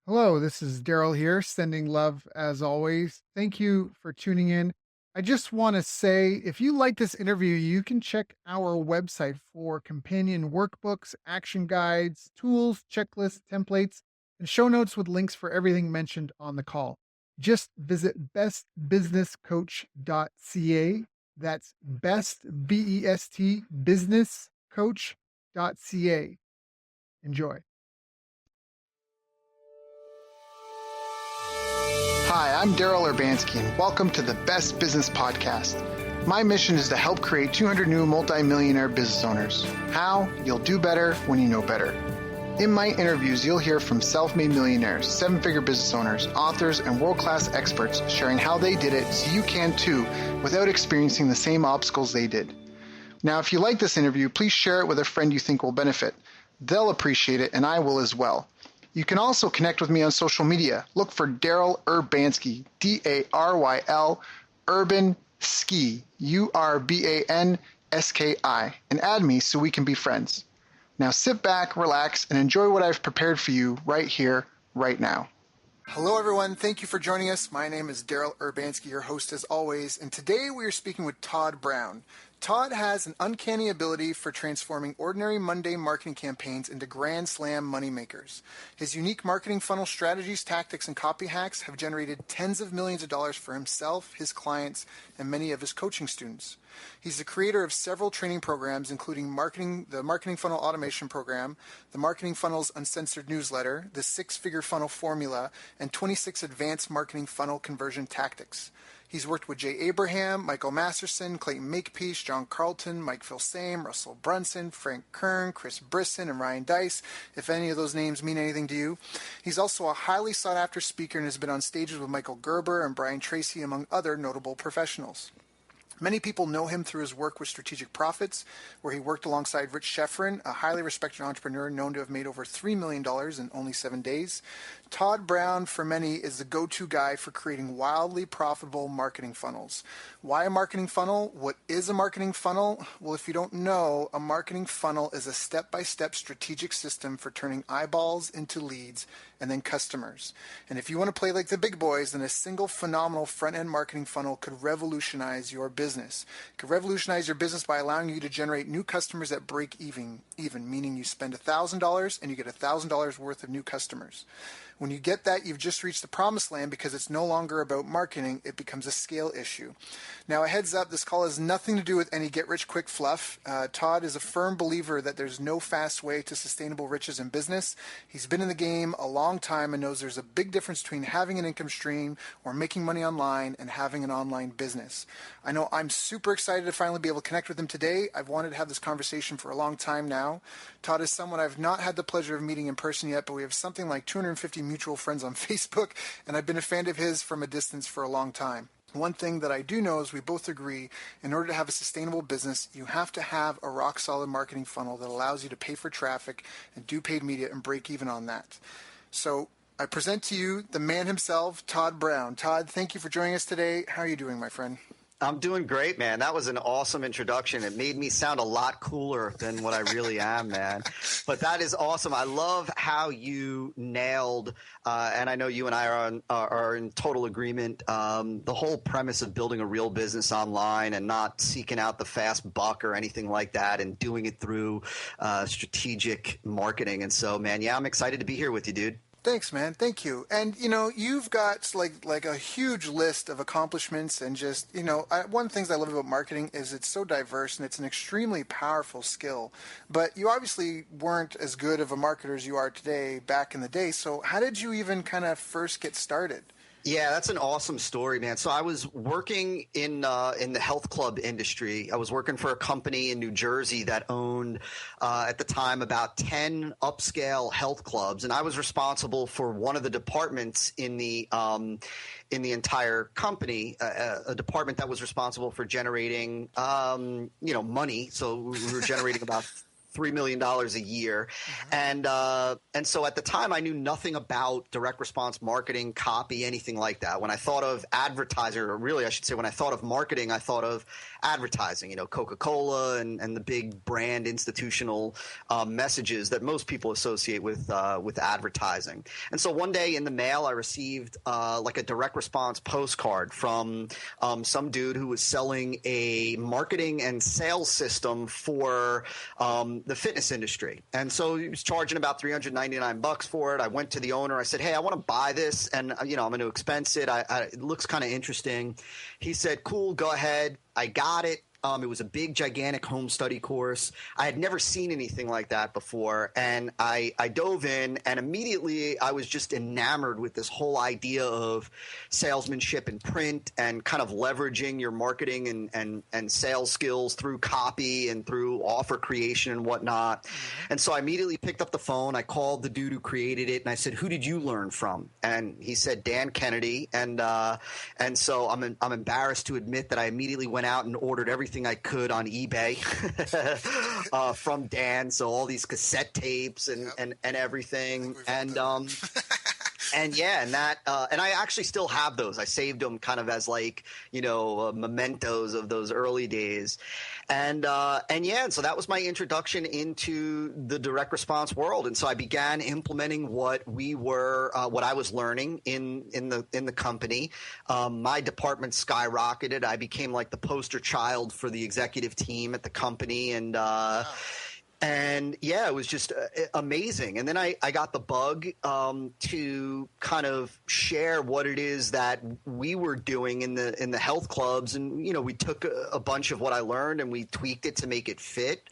Hello, this is Daryl here, sending love as always. Thank you for tuning in. I just want to say if you like this interview, you can check our website for companion workbooks, action guides, tools, checklists, templates, and show notes with links for everything mentioned on the call. Just visit bestbusinesscoach.ca. That's best, B-E-S-T, businesscoach.ca. Enjoy. Hi, I'm Daryl Urbanski, and welcome to the Best Business Podcast. My mission is to help create 200 new multimillionaire business owners. How? You'll do better when you know better. In my interviews, you'll hear from self-made millionaires, seven-figure business owners, authors, and world-class experts sharing how they did it so you can too, without experiencing the same obstacles they did. Now, if you like this interview, please share it with a friend you think will benefit. They'll appreciate it, and I will as well. You can also connect with me on social media. Look for Daryl Urbanski, D-A-R-Y-L, Urban Ski, U-R-B-A-N-S-K-I, and add me so we can be friends. Now sit back, relax, and enjoy what I've prepared for you right here, right now. Hello, everyone. Thank you for joining us. My name is Daryl Urbanski, your host as always, and today we are speaking with Todd Brown. Todd has an uncanny ability for transforming ordinary mundane marketing campaigns into grand slam moneymakers. His unique marketing funnel strategies, tactics, and copy hacks have generated tens of millions of dollars for himself, his clients, and many of his coaching students. He's the creator of several training programs, including the Marketing Funnel Automation Program, the Marketing Funnels Uncensored Newsletter, the Six-Figure Funnel Formula, and 26 Advanced Marketing Funnel Conversion Tactics. He's worked with Jay Abraham, Michael Masterson, Clayton Makepeace, John Carlton, Mike Filsame, Russell Brunson, Frank Kern, Chris Brisson, and Ryan Dice, if any of those names mean anything to you. He's also a highly sought-after speaker and has been on stages with Michael Gerber and Brian Tracy, among other notable professionals. Many people know him through his work with Strategic Profits, where he worked alongside Rich Schefrin, a highly respected entrepreneur known to have made over $3 million in only 7 days. Todd Brown, for many, is the go-to guy for creating wildly profitable marketing funnels. Why a marketing funnel? What is a marketing funnel? Well, if you don't know, a marketing funnel is a step-by-step strategic system for turning eyeballs into leads and then customers. And if you want to play like the big boys, then a single phenomenal front-end marketing funnel could revolutionize your business. It could revolutionize your business by allowing you to generate new customers at break even, meaning you spend $1,000 and you get $1,000 worth of new customers. When you get that, you've just reached the promised land because it's no longer about marketing. It becomes a scale issue. Now, a heads up, this call has nothing to do with any get-rich-quick fluff. Todd is a firm believer that there's no fast way to sustainable riches in business. He's been in the game a long time and knows there's a big difference between having an income stream or making money online and having an online business. I know I'm super excited to finally be able to connect with him today. I've wanted to have this conversation for a long time now. Todd is someone I've not had the pleasure of meeting in person yet, but we have something like 250 mutual friends on Facebook, and I've been a fan of his from a distance for a long time. One thing that I do know is we both agree in order to have a sustainable business, you have to have a rock-solid marketing funnel that allows you to pay for traffic and do paid media and break even on that. So I present to you the man himself, Todd Brown. Todd, thank you for joining us today. How are you doing, my friend? I'm doing great, man. That was an awesome introduction. It made me sound a lot cooler than what I really am, man. But that is awesome. I love how you nailed, and I know you and I are in total agreement, the whole premise of building a real business online and not seeking out the fast buck or anything like that and doing it through strategic marketing. And so, man, yeah, I'm excited to be here with you, dude. Thanks, man. Thank you. And, you've got like a huge list of accomplishments and just, one of the things I love about marketing is it's so diverse and it's an extremely powerful skill. But you obviously weren't as good of a marketer as you are today back in the day. So how did you even kind of first get started? Yeah, that's an awesome story, man. So I was working in the health club industry. I was working for a company in New Jersey that owned, at the time, about 10 upscale health clubs, and I was responsible for one of the departments in the entire company, a department that was responsible for generating, money. So we were generating about $3 million a year. And so at the time I knew nothing about direct response marketing, copy, anything like that. When I thought of advertiser, or really I should say when I thought of marketing, I thought of advertising, Coca-Cola and the big brand institutional messages that most people associate with advertising. And so one day in the mail, I received like a direct response postcard from some dude who was selling a marketing and sales system for the fitness industry. And so he was charging about $399 for it. I went to the owner. I said, hey, I want to buy this, and I'm going to expense it. It looks kind of interesting. He said, cool, go ahead. I got it. It was a big, gigantic home study course. I had never seen anything like that before, and I dove in, and immediately I was just enamored with this whole idea of salesmanship in print and kind of leveraging your marketing and sales skills through copy and through offer creation and whatnot. And so I immediately picked up the phone. I called the dude who created it, and I said, who did you learn from? And he said, Dan Kennedy. And so I'm embarrassed to admit that I immediately went out and ordered everything I could on eBay from Dan. So all these cassette tapes and everything. And I actually still have those. I saved them kind of as like, mementos of those early days. And so that was my introduction into the direct response world. And so I began implementing what I was learning in the company. My department skyrocketed. I became like the poster child for the executive team at the company. And it was just amazing. And then I got the bug to kind of share what it is that we were doing in the health clubs. And, we took a bunch of what I learned and we tweaked it to make it fit.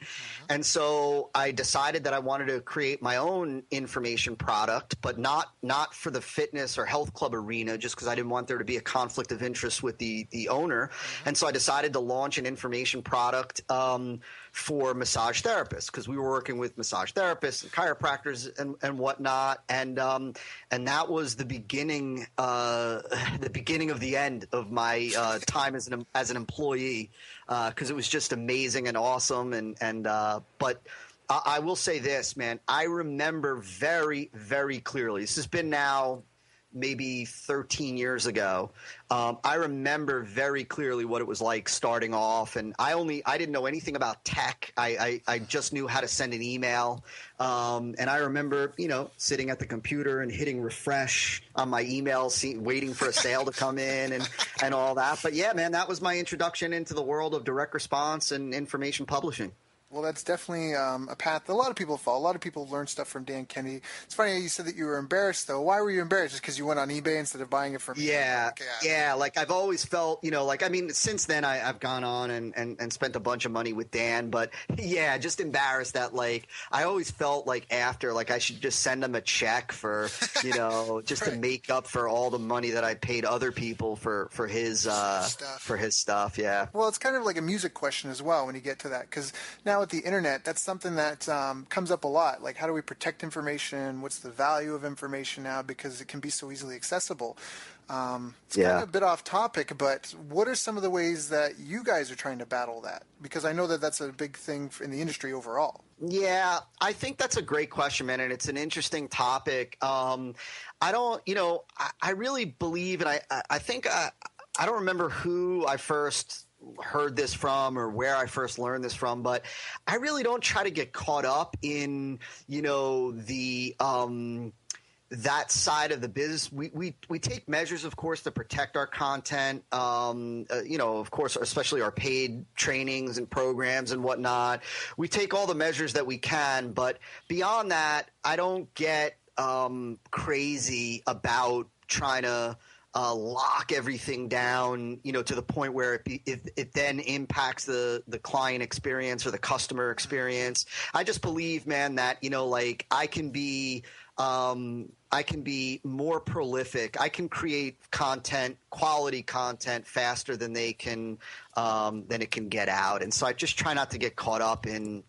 And so I decided that I wanted to create my own information product, but not for the fitness or health club arena, just because I didn't want there to be a conflict of interest with the owner. And so I decided to launch an information product for massage therapists, because we were working with massage therapists and chiropractors and whatnot. And that was the beginning of the end of my time as an employee, because it was just amazing and awesome. But I will say this, man, I remember very, very clearly. This has been now maybe 13 years ago. I remember very clearly what it was like starting off, and I didn't know anything about tech. I just knew how to send an email, and I remember sitting at the computer and hitting refresh on my email, waiting for a sale to come in and all that. But yeah, man, that was my introduction into the world of direct response and information publishing. Well, that's definitely a path that a lot of people follow. A lot of people learn stuff from Dan Kennedy. It's funny you said that you were embarrassed, though. Why were you embarrassed? Just because you went on eBay instead of buying it from me? Yeah. Like I've always felt, since then I've gone on and spent a bunch of money with Dan. But yeah, just embarrassed that I always felt like after I should just send him a check for, just to make up for all the money that I paid other people for his stuff. Yeah. Well, it's kind of like a music question as well when you get to that, because now with the internet, that's something that comes up a lot. Like, how do we protect information? What's the value of information now? Because it can be so easily accessible. It's kind of a bit off topic, but what are some of the ways that you guys are trying to battle that? Because I know that that's a big thing in the industry overall. Yeah, I think that's a great question, man, and it's an interesting topic. I really believe, and I think I don't remember who I first heard this from or where I first learned this from, but I really don't try to get caught up in, that side of the business. We take measures, of course, to protect our content, of course, especially our paid trainings and programs and whatnot. We take all the measures that we can, but beyond that, I don't get crazy about trying to lock everything down, to the point where it then impacts the client experience or the customer experience. I just believe, man, that, I can be I can be more prolific. I can create content, quality content, faster than it can get out. And so I just try not to get caught up in,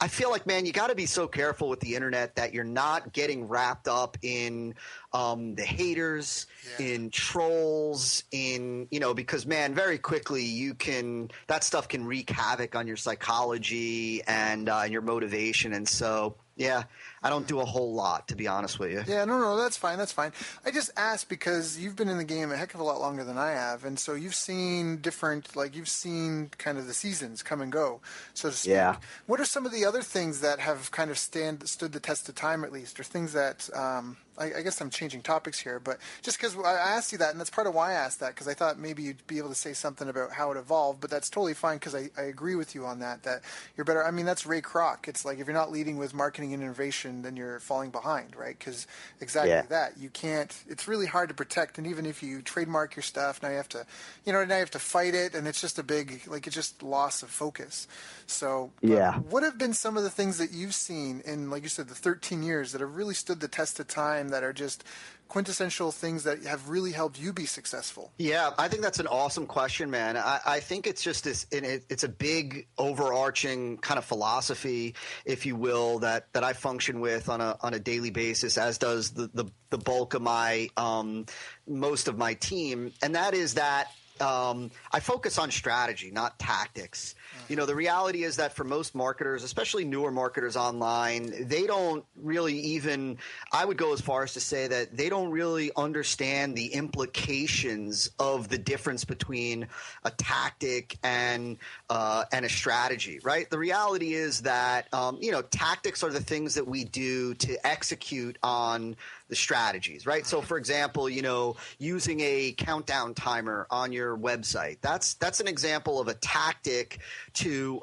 I feel like, man, you got to be so careful with the internet that you're not getting wrapped up in the haters, in trolls, because, man, very quickly that stuff can wreak havoc on your psychology and your motivation. And so, yeah, I don't do a whole lot, to be honest with you. Yeah, no, that's fine. I just asked because you've been in the game a heck of a lot longer than I have, and so you've seen you've seen kind of the seasons come and go, so to speak. Yeah. What are some of the other things that have kind of stood the test of time, at least, or things that I guess I'm changing topics here, but just because I asked you that, and that's part of why I asked that, because I thought maybe you'd be able to say something about how it evolved, but that's totally fine because I agree with you on that you're better. I mean, that's Ray Kroc. It's like if you're not leading with marketing and innovation, then you're falling behind, right? Because exactly that. You can't, it's really hard to protect, and even if you trademark your stuff, now you have to fight it, and it's just a big, it's just loss of focus. So what have been some of the things that you've seen in, like you said, the 13 years that have really stood the test of time, that are just quintessential things that have really helped you be successful? Yeah, I think that's an awesome question, man. I think it's just it's a big overarching kind of philosophy, if you will, that I function with on a daily basis, as does the bulk of my most of my team, and that is that I focus on strategy, not tactics. The reality is that for most marketers, especially newer marketers online, they don't really even – I would go as far as to say that they don't really understand the implications of the difference between a tactic and a strategy, right? The reality is that, tactics are the things that we do to execute on the strategies, right? So, for example, using a countdown timer on your website, that's an example of a tactic to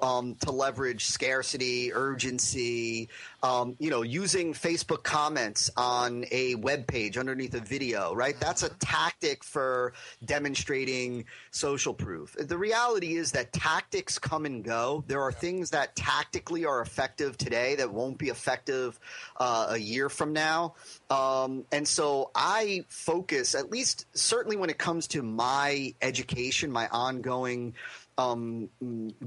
leverage scarcity, urgency, using Facebook comments on a web page underneath a video, right? That's a tactic for demonstrating social proof. The reality is that tactics come and go. There are things that tactically are effective today that won't be effective a year from now. And so I focus, at least certainly when it comes to my education, my ongoing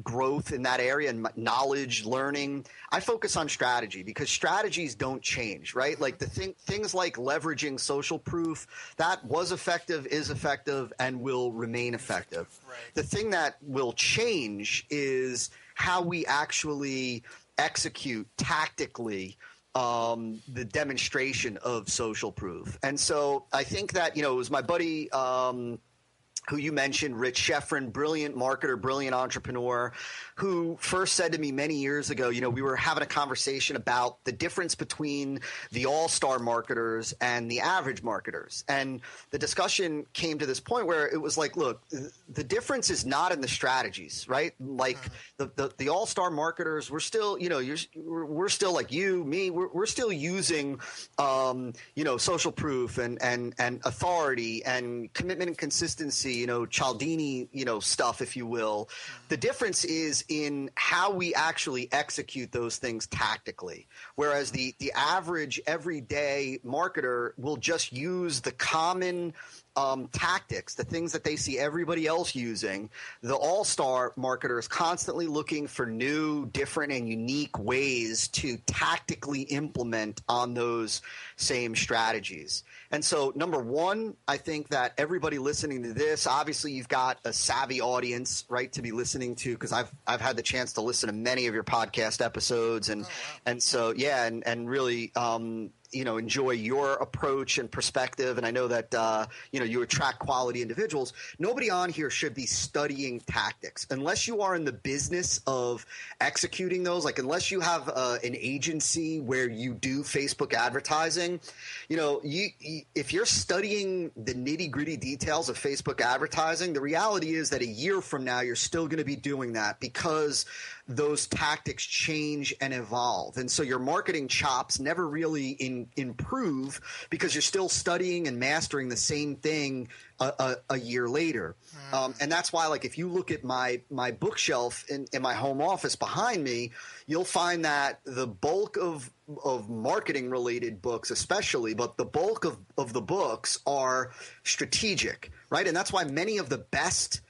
growth in that area and knowledge, learning, I focus on strategy, because strategies don't change, right? Like things like leveraging social proof, that was effective, is effective, and will remain effective. Right. The thing that will change is how we actually execute tactically the demonstration of social proof. And so I think that, it was my buddy who you mentioned, Rich Sheffrin, brilliant marketer, brilliant entrepreneur, who first said to me many years ago, we were having a conversation about the difference between the all-star marketers and the average marketers. And the discussion came to this point where it was like, look, the difference is not in the strategies, right? Like the all-star marketers, we're still, we're still like you, me, we're still using, social proof and authority and commitment and consistency, Cialdini, stuff, if you will. The difference is in how we actually execute those things tactically. Whereas the average everyday marketer will just use the common tactics, the things that they see everybody else using. The all-star marketer is constantly looking for new, different, and unique ways to tactically implement on those same strategies. And so, number one, I think that everybody listening to this, obviously you've got a savvy audience, right, to be listening to, because I've had the chance to listen to many of your podcast episodes, and so and really enjoy your approach and perspective. And I know that you attract quality individuals. Nobody on here should be studying tactics unless you are in the business of executing those. Like unless you have an agency where you do Facebook advertising, if you're studying the nitty-gritty details of Facebook advertising, the reality is that a year from now you're still going to be doing that, because those tactics change and evolve. And so your marketing chops never really improve because you're still studying and mastering the same thing a year later. And that's why, like, if you look at my bookshelf in my home office behind me, you'll find that the bulk of marketing related books, especially, but the bulk of the books are strategic, right? And that's why many of the best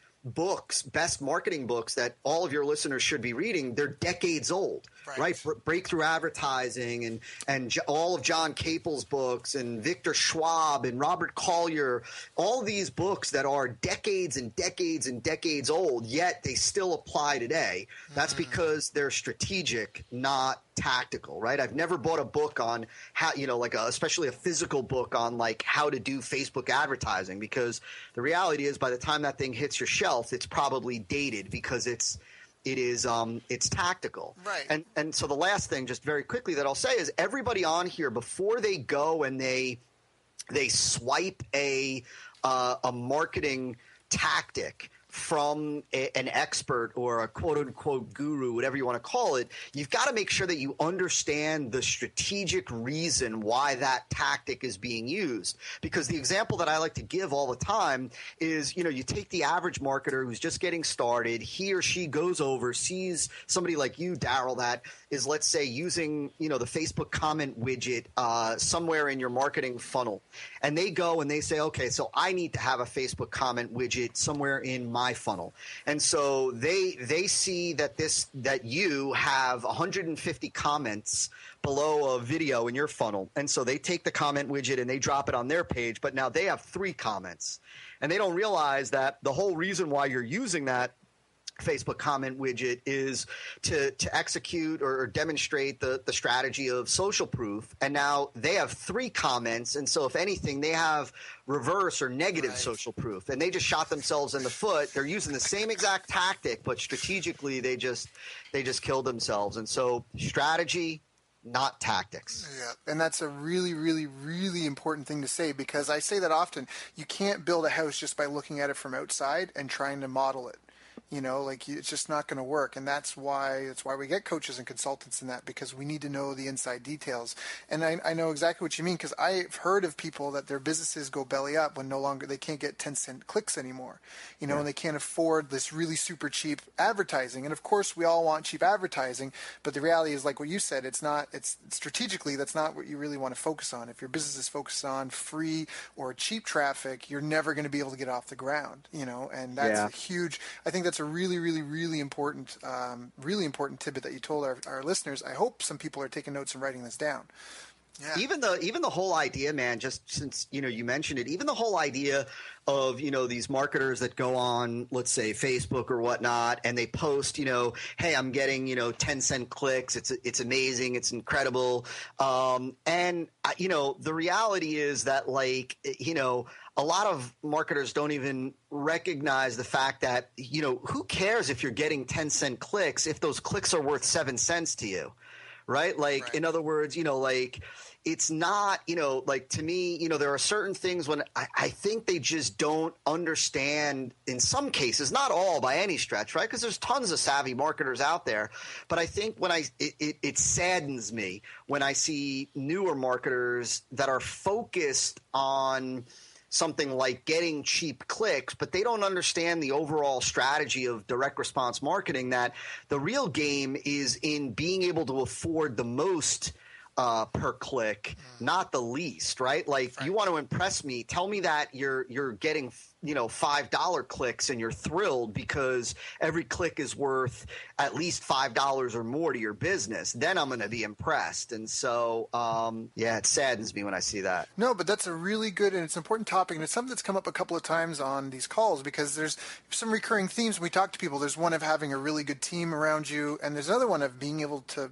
marketing books that all of your listeners should be reading, they're decades old, right? Breakthrough Advertising and all of John Capel's books and Victor Schwab and Robert Collier, all these books that are decades and decades and decades old, yet they still apply today. That's because they're strategic, not tactical, right? I've never bought a book on how, especially a physical book on like how to do Facebook advertising, because the reality is by the time that thing hits your shelf, it's probably dated because it's tactical. Right. And so the last thing, just very quickly, that I'll say is everybody on here, before they go and they swipe a marketing tactic from an expert or a quote-unquote guru, whatever you want to call it, you've got to make sure that you understand the strategic reason why that tactic is being used. Because the example that I like to give all the time is, you take the average marketer who's just getting started. He or she goes over, sees somebody like you, Daryl, that is, let's say, using, the Facebook comment widget somewhere in your marketing funnel. And they go and they say, okay, so I need to have a Facebook comment widget somewhere in my funnel. And so they see that you have 150 comments below a video in your funnel. And so they take the comment widget and they drop it on their page, but now they have 3 comments. And they don't realize that the whole reason why you're using that Facebook comment widget is to execute or demonstrate the strategy of social proof. And now they have 3 comments. And so if anything, they have reverse or negative social proof. And they just shot themselves in the foot. They're using the same exact tactic, but strategically they just killed themselves. And so strategy, not tactics. Yeah, and that's a really, really, really important thing to say, because I say that often. You can't build a house just by looking at it from outside and trying to model it. It's just not going to work. And that's why we get coaches and consultants in that, because we need to know the inside details. And I know exactly what you mean, because I've heard of people that their businesses go belly up when they can't get 10-cent clicks anymore, and they can't afford this really super cheap advertising. And of course we all want cheap advertising, but the reality is, like what you said, it's strategically, that's not what you really want to focus on. If your business is focused on free or cheap traffic, you're never going to be able to get off the ground, and that's a huge, I think that's a really, really, really important tidbit that you told our listeners. I hope some people are taking notes and writing this down. Yeah. Even the whole idea, man, just since, you mentioned it, even the whole idea of, these marketers that go on, let's say Facebook or whatnot, and they post, hey, I'm getting, 10-cent clicks. It's amazing. It's incredible. And the reality is that, like, a lot of marketers don't even recognize the fact that, who cares if you're getting 10-cent clicks if those clicks are worth 7 cents to you, right? Like, in other words, it's not, to me, there are certain things when I think they just don't understand, in some cases, not all by any stretch, right? Because there's tons of savvy marketers out there. But I think when it saddens me when I see newer marketers that are focused on something like getting cheap clicks, but they don't understand the overall strategy of direct response marketing, that the real game is in being able to afford the most per click, not the least, right? Like, you want to impress me, tell me that you're getting, $5 clicks and you're thrilled because every click is worth at least $5 or more to your business. Then I'm going to be impressed. And so, it saddens me when I see that. No, but that's a really good and it's an important topic. And it's something that's come up a couple of times on these calls, because there's some recurring themes when we talk to people. There's one of having a really good team around you, and there's another one of being able to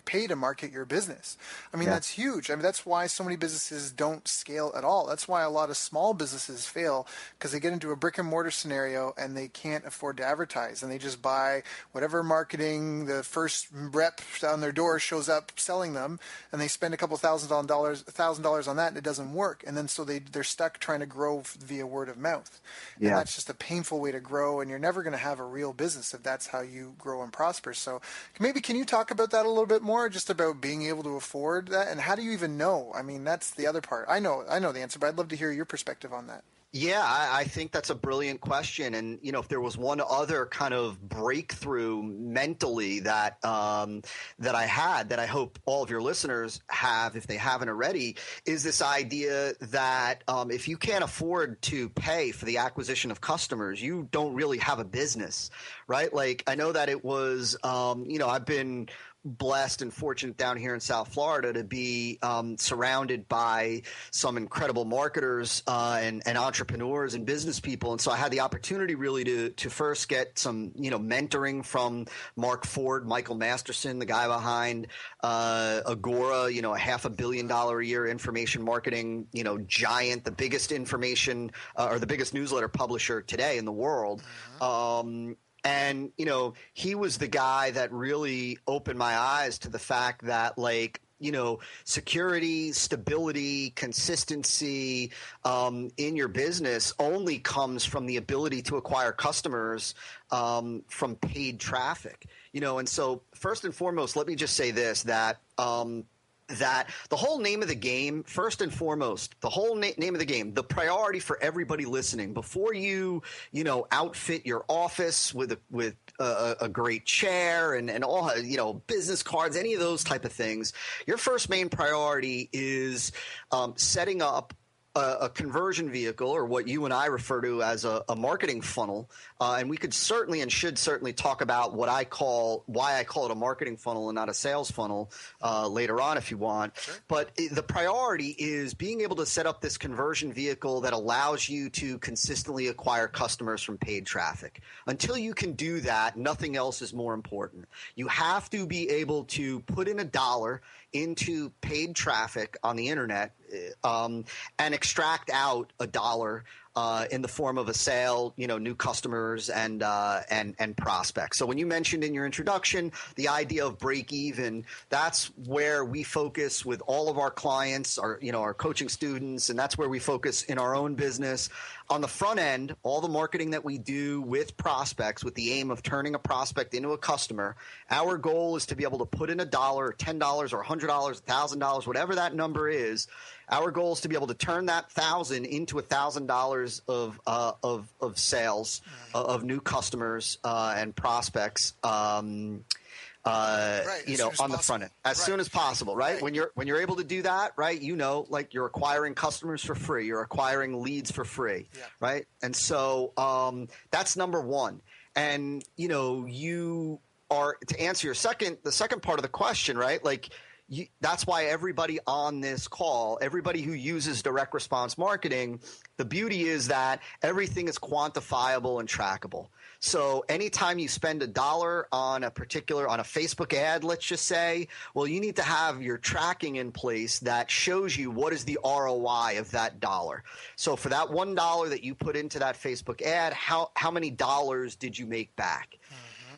pay to market your business. I mean, Yeah. that's huge. I mean, that's why so many businesses don't scale at all. That's why a lot of small businesses fail, because they get into a brick and mortar scenario and they can't afford to advertise, and they just buy whatever marketing the first rep on their door shows up selling them, and they spend a couple $1,000 on that, and it doesn't work. And then so they're stuck trying to grow via word of mouth. And Yeah. that's just a painful way to grow, and you're never going to have a real business if that's how you grow and prosper. So maybe can you talk about that a little bit more, just about being able to afford that, and how do you even know? I mean, that's the other part. I know the answer, but I'd love to hear your perspective on that. Yeah, I think that's a brilliant question. And, if there was one other kind of breakthrough mentally that that I had, that I hope all of your listeners have, if they haven't already, is this idea that if you can't afford to pay for the acquisition of customers, you don't really have a business, right? Like, I know that it was, I've been blessed and fortunate down here in South Florida to be surrounded by some incredible marketers and entrepreneurs and business people. And so I had the opportunity really to first get some, mentoring from Mark Ford, Michael Masterson, the guy behind Agora, a $500 million a year information marketing, giant, the biggest information or the biggest newsletter publisher today in the world. And, he was the guy that really opened my eyes to the fact that, security, stability, consistency in your business only comes from the ability to acquire customers from paid traffic. And so first and foremost, let me just say this, that the whole name of the game, first and foremost, the whole name of the game, the priority for everybody listening, before you outfit your office with a great chair and all, business cards, any of those type of things, your first main priority is setting up a conversion vehicle, or what you and I refer to as a marketing funnel. And we could certainly and should certainly talk about why I call it a marketing funnel and not a sales funnel later on if you want. Sure. But the priority is being able to set up this conversion vehicle that allows you to consistently acquire customers from paid traffic. Until you can do that, nothing else is more important. You have to be able to put in $1 into paid traffic on the internet and extract out $1 in the form of a sale, new customers and prospects. So when you mentioned in your introduction the idea of break even, that's where we focus with all of our clients, our coaching students, and that's where we focus in our own business. On the front end, all the marketing that we do with prospects with the aim of turning a prospect into a customer, our goal is to be able to put in $1 or $10 or $100, $1,000, whatever that number is. Our goal is to be able to turn that $1,000 into $1,000 of sales of new customers and prospects. On the front end, as soon as possible, right? When you're able to do that, right? You're acquiring customers for free, you're acquiring leads for free, right? And so that's number one. And you are, to answer the second part of the question, right? That's why everybody on this call, everybody who uses direct response marketing, the beauty is that everything is quantifiable and trackable. So anytime you spend $1 on a Facebook ad, let's just say, well, you need to have your tracking in place that shows you what is the ROI of that dollar. So for that $1 that you put into that Facebook ad, how many dollars did you make back?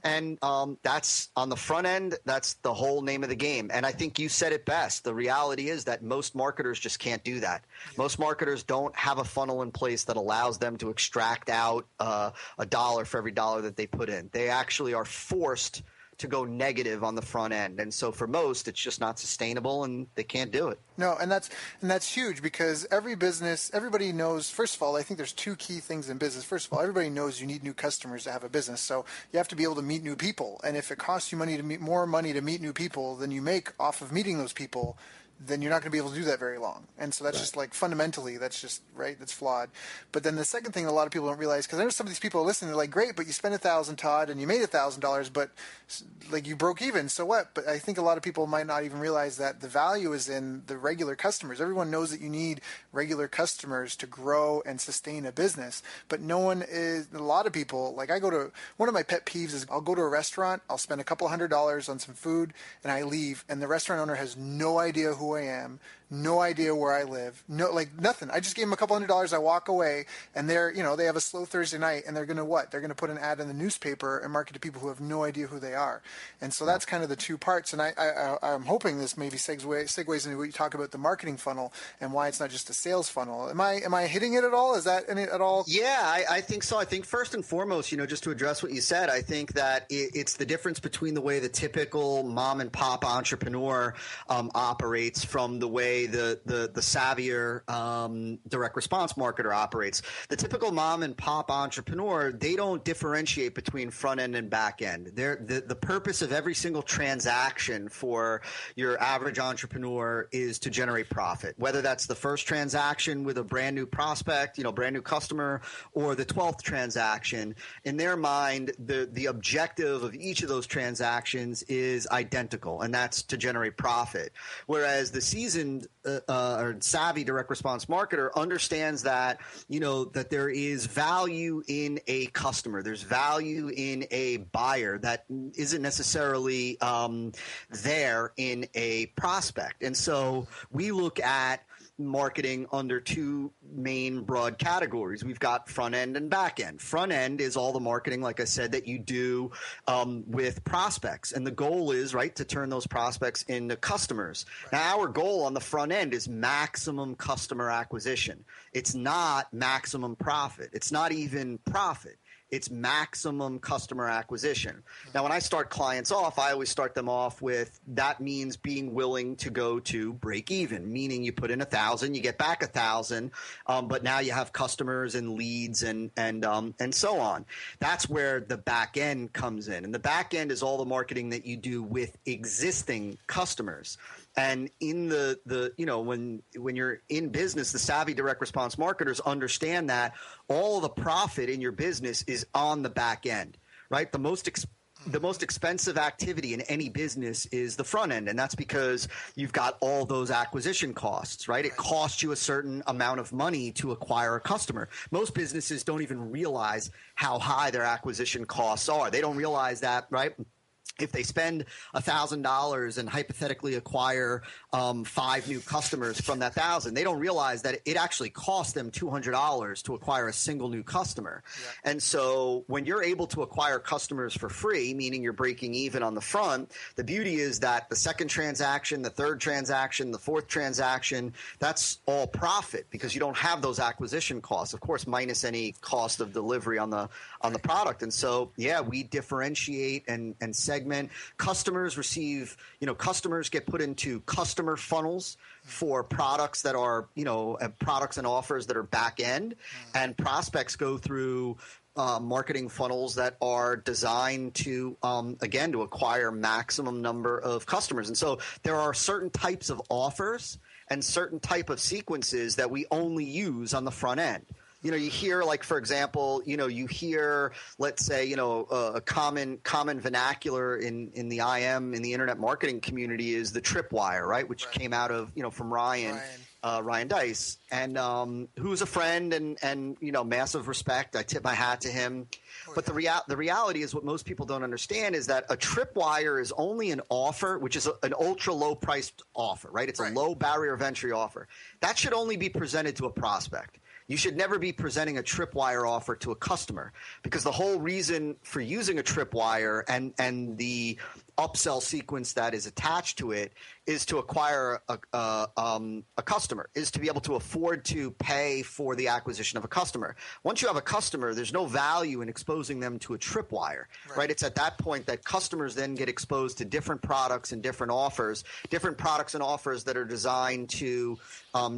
And that's on the front end. That's the whole name of the game. And I think you said it best. The reality is that most marketers just can't do that. Most marketers don't have a funnel in place that allows them to extract out $1 for every dollar that they put in. They actually are forced to go negative on the front end. And so for most, it's just not sustainable and they can't do it. No, and that's huge, because everybody knows, first of all, I think there's two key things in business. First of all, everybody knows you need new customers to have a business. So you have to be able to meet new people. And if it costs you more money to meet new people than you make off of meeting those people, then you're not going to be able to do that very long. And so that's just like fundamentally, that's just right. That's flawed. But then the second thing a lot of people don't realize, because I know some of these people are listening, they're like, great, but you spent $1,000, Todd, and you made $1,000, but like you broke even. So what? But I think a lot of people might not even realize that the value is in the regular customers. Everyone knows that you need regular customers to grow and sustain a business, but a lot of people, like one of my pet peeves is I'll go to a restaurant, I'll spend a couple $100s on some food, and I leave, and the restaurant owner has no idea who I am, no idea where I live, nothing. I just gave them a couple $100. I walk away, and they have a slow Thursday night, and they're going to what? They're going to put an ad in the newspaper and market to people who have no idea who they are. And so that's kind of the two parts. And I'm hoping this maybe segues into what you talk about the marketing funnel and why it's not just a sales funnel. Am I hitting it at all? Is that in it at all? Yeah, I think so. I think first and foremost, just to address what you said, I think that it's the difference between the way the typical mom and pop entrepreneur operates from the way the savvier direct response marketer operates. The typical mom and pop entrepreneur, they don't differentiate between front end and back end. The purpose of every single transaction for your average entrepreneur is to generate profit, whether that's the first transaction with a brand new prospect, brand new customer, or the 12th transaction. In their mind, the objective of each of those transactions is identical, and that's to generate profit. Whereas the seasoned or savvy direct response marketer understands that, that there is value in a customer. There's value in a buyer that isn't necessarily there in a prospect. And so we look at marketing under two main broad categories. We've got front end and back end. Front end is all the marketing, like I said, that you do with prospects. And the goal is, to turn those prospects into customers. Right. Now, our goal on the front end is maximum customer acquisition. It's not maximum profit. It's not even profit. It's maximum customer acquisition. Now, when I start clients off, I always start them off with that means being willing to go to break even, meaning you put in 1,000, you get back 1,000, but now you have customers and leads and so on. That's where the back end comes in, and the back end is all the marketing that you do with existing customers. And in when you're in business, the savvy direct response marketers understand that all the profit in your business is on the back end, right? The most expensive activity in any business is the front end, and that's because you've got all those acquisition costs, right? It costs you a certain amount of money to acquire a customer. Most businesses don't even realize how high their acquisition costs are. They don't realize that, right? If they spend $1,000 and hypothetically acquire 5 new customers from that 1,000, they don't realize that it actually costs them $200 to acquire a single new customer. Yeah. And so when you're able to acquire customers for free, meaning you're breaking even on the front, the beauty is that the second transaction, the third transaction, the fourth transaction, that's all profit because you don't have those acquisition costs, of course, minus any cost of delivery on the product. And so, we differentiate and segment. Customers receive, customers get put into customer funnels for products that are, products and offers that are back end, and prospects go through marketing funnels that are designed to, again, to acquire maximum number of customers. And so there are certain types of offers and certain type of sequences that we only use on the front end. You hear, like, for example, you hear, let's say, a common vernacular in the IM, in the internet marketing community is the tripwire, right? Which came out of, from Ryan Deiss, and who's a friend and massive respect. I tip my hat to him. But the reality is what most people don't understand is that a tripwire is only an offer, which is an ultra low priced offer, right? It's a low barrier of entry offer. That should only be presented to a prospect. You should never be presenting a tripwire offer to a customer, because the whole reason for using a tripwire and the upsell sequence that is attached to it is to acquire a customer, is to be able to afford to pay for the acquisition of a customer. Once you have a customer, there's no value in exposing them to a tripwire, right? It's at that point that customers then get exposed to different products and different products and offers that are designed to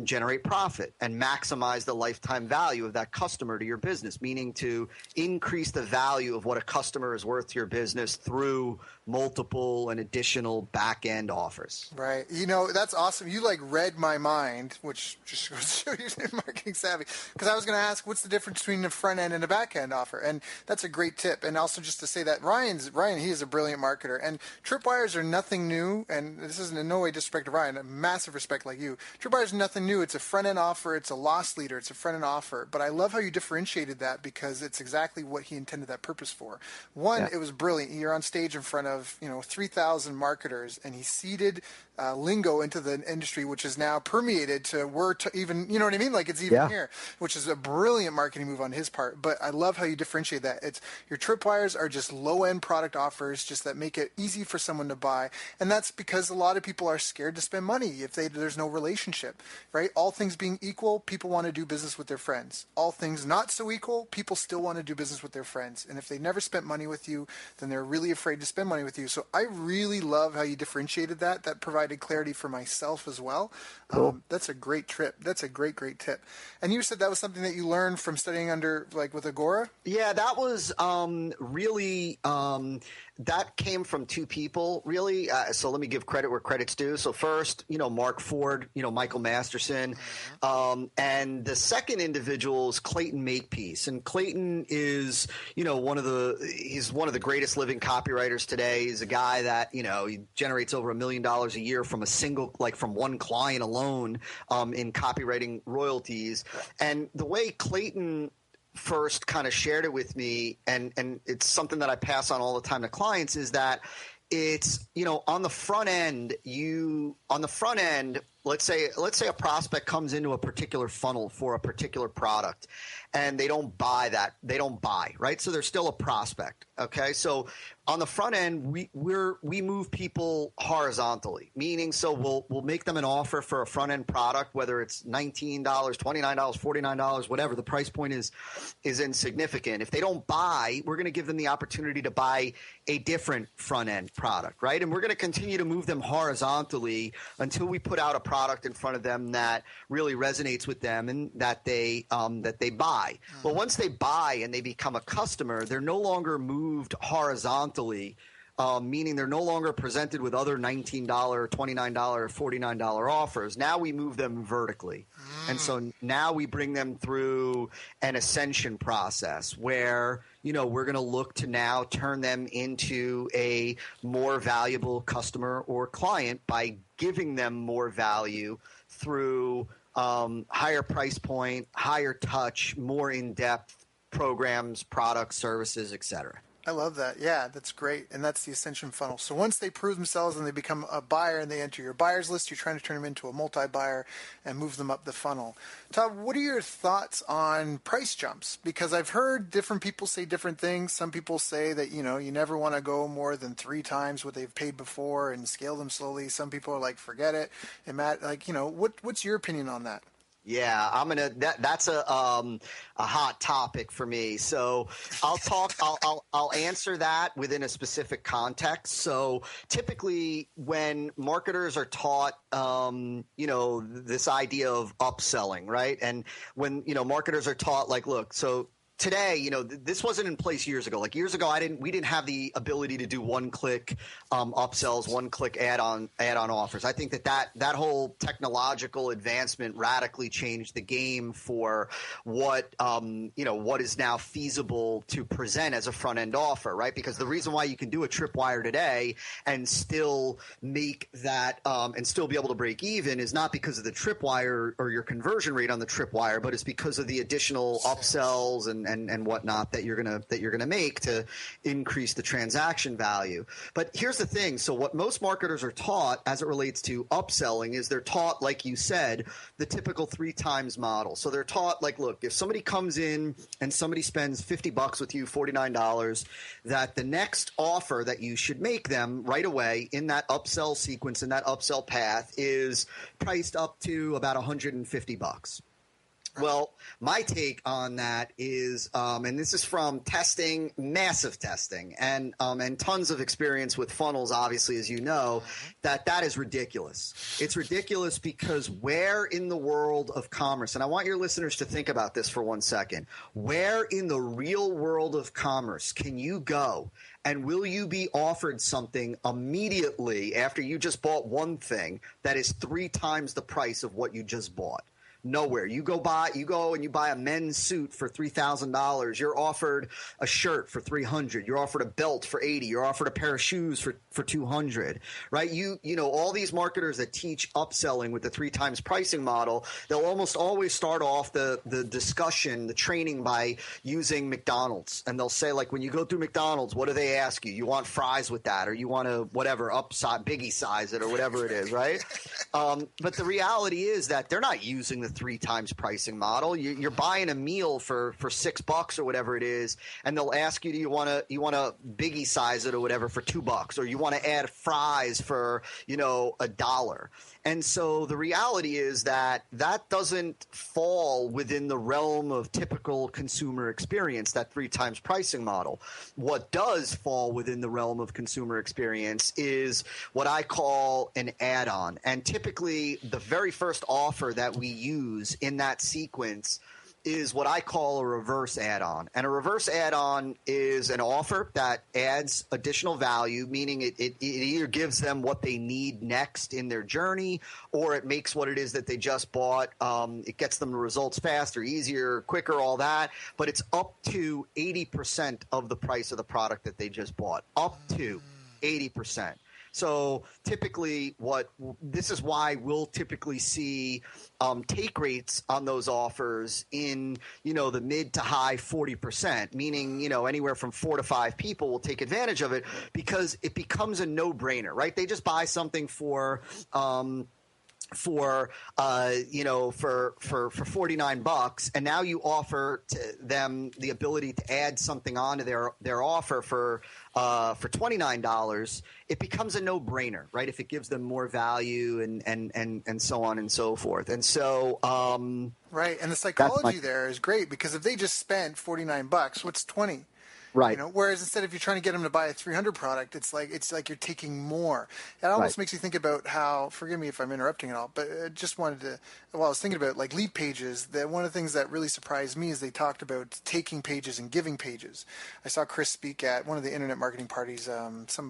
generate profit and maximize the lifetime value of that customer to your business, meaning to increase the value of what a customer is worth to your business through multiple multiple and additional back-end offers. Right. That's awesome. You read my mind, which just goes to show you're marketing savvy. Because I was going to ask, what's the difference between a front end and a back end offer? And that's a great tip. And also just to say that Ryan, he is a brilliant marketer. And tripwires are nothing new. And this isn't in no way disrespect to Ryan. A massive respect like you. Tripwires are nothing new. It's a front end offer. It's a loss leader. It's a front end offer. But I love how you differentiated that because it's exactly what he intended that purpose for. One, It was brilliant. You're on stage in front of 3,000 marketers, and he seeded lingo into the industry, which is now permeated to even, you know what I mean? It's even here, which is a brilliant marketing move on his part. But I love how you differentiate that. It's your tripwires are just low-end product offers, just that make it easy for someone to buy. And that's because a lot of people are scared to spend money if there's no relationship, right? All things being equal, people want to do business with their friends. All things not so equal, people still want to do business with their friends. And if they never spent money with you, then they're really afraid to spend money with you. So I really love how you differentiated that. That provided clarity for myself as well. Cool. That's a great trip. That's a great tip. And you said that was something that you learned from studying under, with Agora? Yeah, that was really that came from two people, really. So let me give credit where credit's due. So first, Mark Ford, Michael Masterson. And the second individual is Clayton Makepeace. And Clayton is, he's one of the greatest living copywriters today. He's a guy that, he generates over $1 million a year from from one client alone in copywriting royalties. And the way Clayton first kind of shared it with me, and it's something that I pass on all the time to clients, is that it's, on the front end, let's say a prospect comes into a particular funnel for a particular product and they don't buy, right? So they're still a prospect. Okay. So on the front end, we move people horizontally, meaning so we'll make them an offer for a front end product, whether it's $19, $29, $49, whatever. The price point is insignificant. If they don't buy, we're going to give them the opportunity to buy a different front end product, right? And we're going to continue to move them horizontally until we put out a product in front of them that really resonates with them and that they buy. But once they buy and they become a customer, they're no longer moved horizontally, meaning they're no longer presented with other $19, $29, $49 offers. Now we move them vertically. And so now we bring them through an ascension process where, we're going to look to now turn them into a more valuable customer or client by giving them more value through higher price point, higher touch, more in-depth programs, products, services, etc. I love that. Yeah, that's great. And that's the ascension funnel. So once they prove themselves and they become a buyer and they enter your buyers list, you're trying to turn them into a multi-buyer and move them up the funnel. Todd, what are your thoughts on price jumps? Because I've heard different people say different things. Some people say that, you never want to go more than 3 times what they've paid before and scale them slowly. Some people are like, forget it. And Matt, what's your opinion on that? Yeah, that's a hot topic for me. So I'll answer that within a specific context. So typically when marketers are taught, this idea of upselling, right? And when, marketers are taught look, so today, this wasn't in place years ago. Years ago, we didn't have the ability to do one-click upsells, one-click add-on offers. I think that whole technological advancement radically changed the game for what is now feasible to present as a front-end offer, right? Because the reason why you can do a tripwire today and still make that and still be able to break even is not because of the tripwire or your conversion rate on the tripwire, but it's because of the additional upsells and whatnot that you're gonna make to increase the transaction value. But here's the thing. So what most marketers are taught as it relates to upselling is they're taught, like you said, the typical 3 times model. So they're taught look, if somebody comes in and somebody spends $50 with you, $49, that the next offer that you should make them right away in that upsell sequence, in that upsell path, is priced up to about $150. Well, my take on that is, and this is from testing, massive testing, and tons of experience with funnels, obviously, as you know, that is ridiculous. It's ridiculous because where in the world of commerce, and I want your listeners to think about this for 1 second, where in the real world of commerce can you go and will you be offered something immediately after you just bought one thing that is 3 times the price of what you just bought? Nowhere. You go and you buy a men's suit for $3,000. You're offered a shirt for $300. You're offered a belt for $80. You're offered a pair of shoes for $200. Right? You know all these marketers that teach upselling with the 3 times pricing model. They'll almost always start off the discussion, the training by using McDonald's, and they'll say like when you go through McDonald's, what do they ask you? You want fries with that, or you want to whatever upside biggie size it, or whatever it is, right? But the reality is that they're not using the 3 times pricing model. You're buying a meal for $6 or whatever it is, and they'll ask you, do you want to biggie size it or whatever for $2, or you want to add fries for $1. And so the reality is that doesn't fall within the realm of typical consumer experience, that 3 times pricing model. What does fall within the realm of consumer experience is what I call an add-on. And typically the very first offer that we use in that sequence is what I call a reverse add-on. And a reverse add-on is an offer that adds additional value, meaning it either gives them what they need next in their journey, or it makes what it is that they just bought, it gets them the results faster, easier, quicker, all that. But it's up to 80% of the price of the product that they just bought, up to 80%. So typically this is why we'll typically see take rates on those offers in, the mid to high 40%, meaning, anywhere from 4 to 5 people will take advantage of it because it becomes a no-brainer, right? They just buy something for $49, and now you offer to them the ability to add something onto their offer for $29. It becomes a no-brainer, right? If it gives them more value and so on and so forth. And so right, and the psychology there is great because if they just spent $49, what's 20? Right. Whereas instead if you're trying to get them to buy a $300 product, it's like you're taking more. It almost makes you think about how, forgive me if I'm interrupting at all, but I just wanted to, while I was thinking about like lead pages, that one of the things that really surprised me is they talked about taking pages and giving pages. I saw Chris speak at one of the internet marketing parties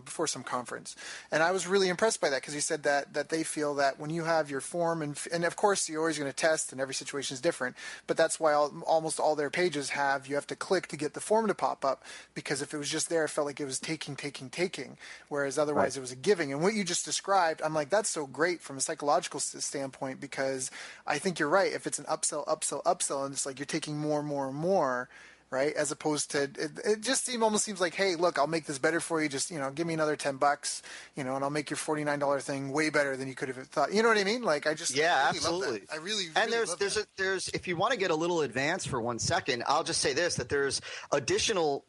before some conference, and I was really impressed by that because he said that they feel that when you have your form, and of course you're always going to test and every situation is different, but that's why almost all their pages you have to click to get the form to pop up. Because if it was just there, it felt like it was taking, whereas otherwise it was a giving. And what you just described, I'm like, that's so great from a psychological standpoint because I think you're right. If it's an upsell, and it's like you're taking more, right? As opposed to, it just almost seems like, hey, look, I'll make this better for you. Just, give me another $10, and I'll make your $49 thing way better than you could have thought. You know what I mean? Like, I just really absolutely love that. I really and love that. there's if you want to get a little advanced for 1 second, I'll just say this, that there's additional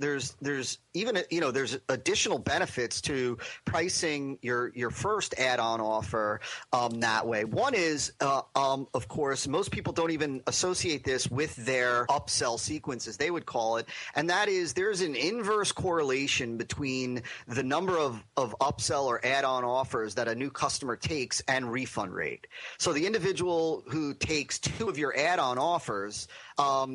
benefits to pricing your first add-on offer that way. One is, of course, most people don't even associate this with their upsell sequences. They would call it, and that is there's an inverse correlation between the number of upsell or add-on offers that a new customer takes and refund rate. So the individual who takes 2 of your add-on offers,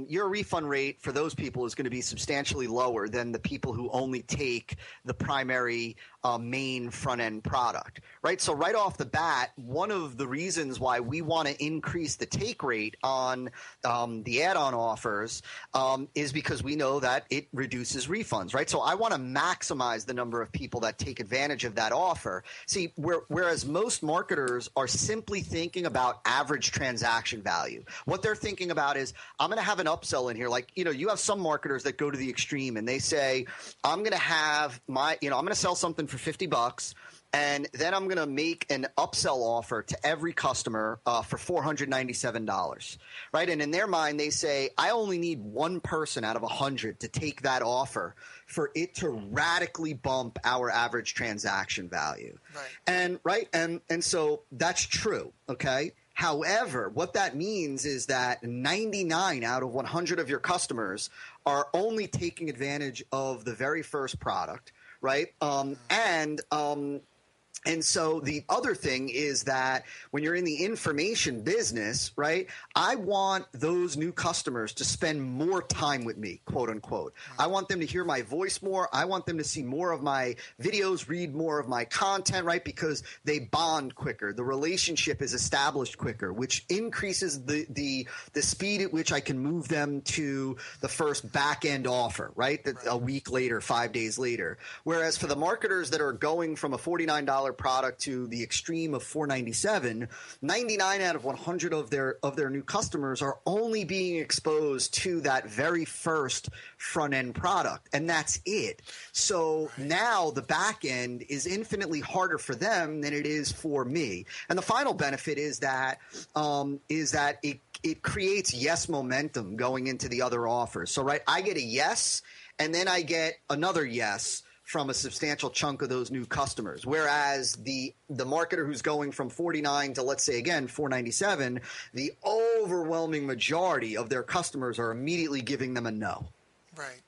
your refund rate for those people is going to be substantially lower than the people who only take the primary main front-end product, right? So right off the bat, one of the reasons why we want to increase the take rate on the add-on offers is because we know that it reduces refunds, right? So I want to maximize the number of people that take advantage of that offer. See, whereas most marketers are simply thinking about average transaction value, what they're thinking about is, I'm going to have an upsell in here. Like, you have some marketers that go to the extreme and they say, I'm going to have I'm going to sell something for $50, and then I'm going to make an upsell offer to every customer for $497, right? And in their mind, they say, I only need 1 person out of 100 to take that offer for it to radically bump our average transaction value. Right. And so that's true, okay? However, what that means is that 99 out of 100 of your customers are only taking advantage of the very first product, right? And so the other thing is that when you're in the information business, right, I want those new customers to spend more time with me, quote unquote. I want them to hear my voice more. I want them to see more of my videos, read more of my content, right, because they bond quicker. The relationship is established quicker, which increases the speed at which I can move them to the first back end offer, right, a week later, 5 days later. Whereas for the marketers that are going from a $49 product to the extreme of $497, 99 out of 100 of their new customers are only being exposed to that very first front end product, and that's it. So now the back end is infinitely harder for them than it is for me. And the final benefit is that it creates yes momentum going into the other offers. So I get a yes, and then I get another yes from a substantial chunk of those new customers. Whereas the marketer who's going from 49 to, let's say again, 497, the overwhelming majority of their customers are immediately giving them a no. Right.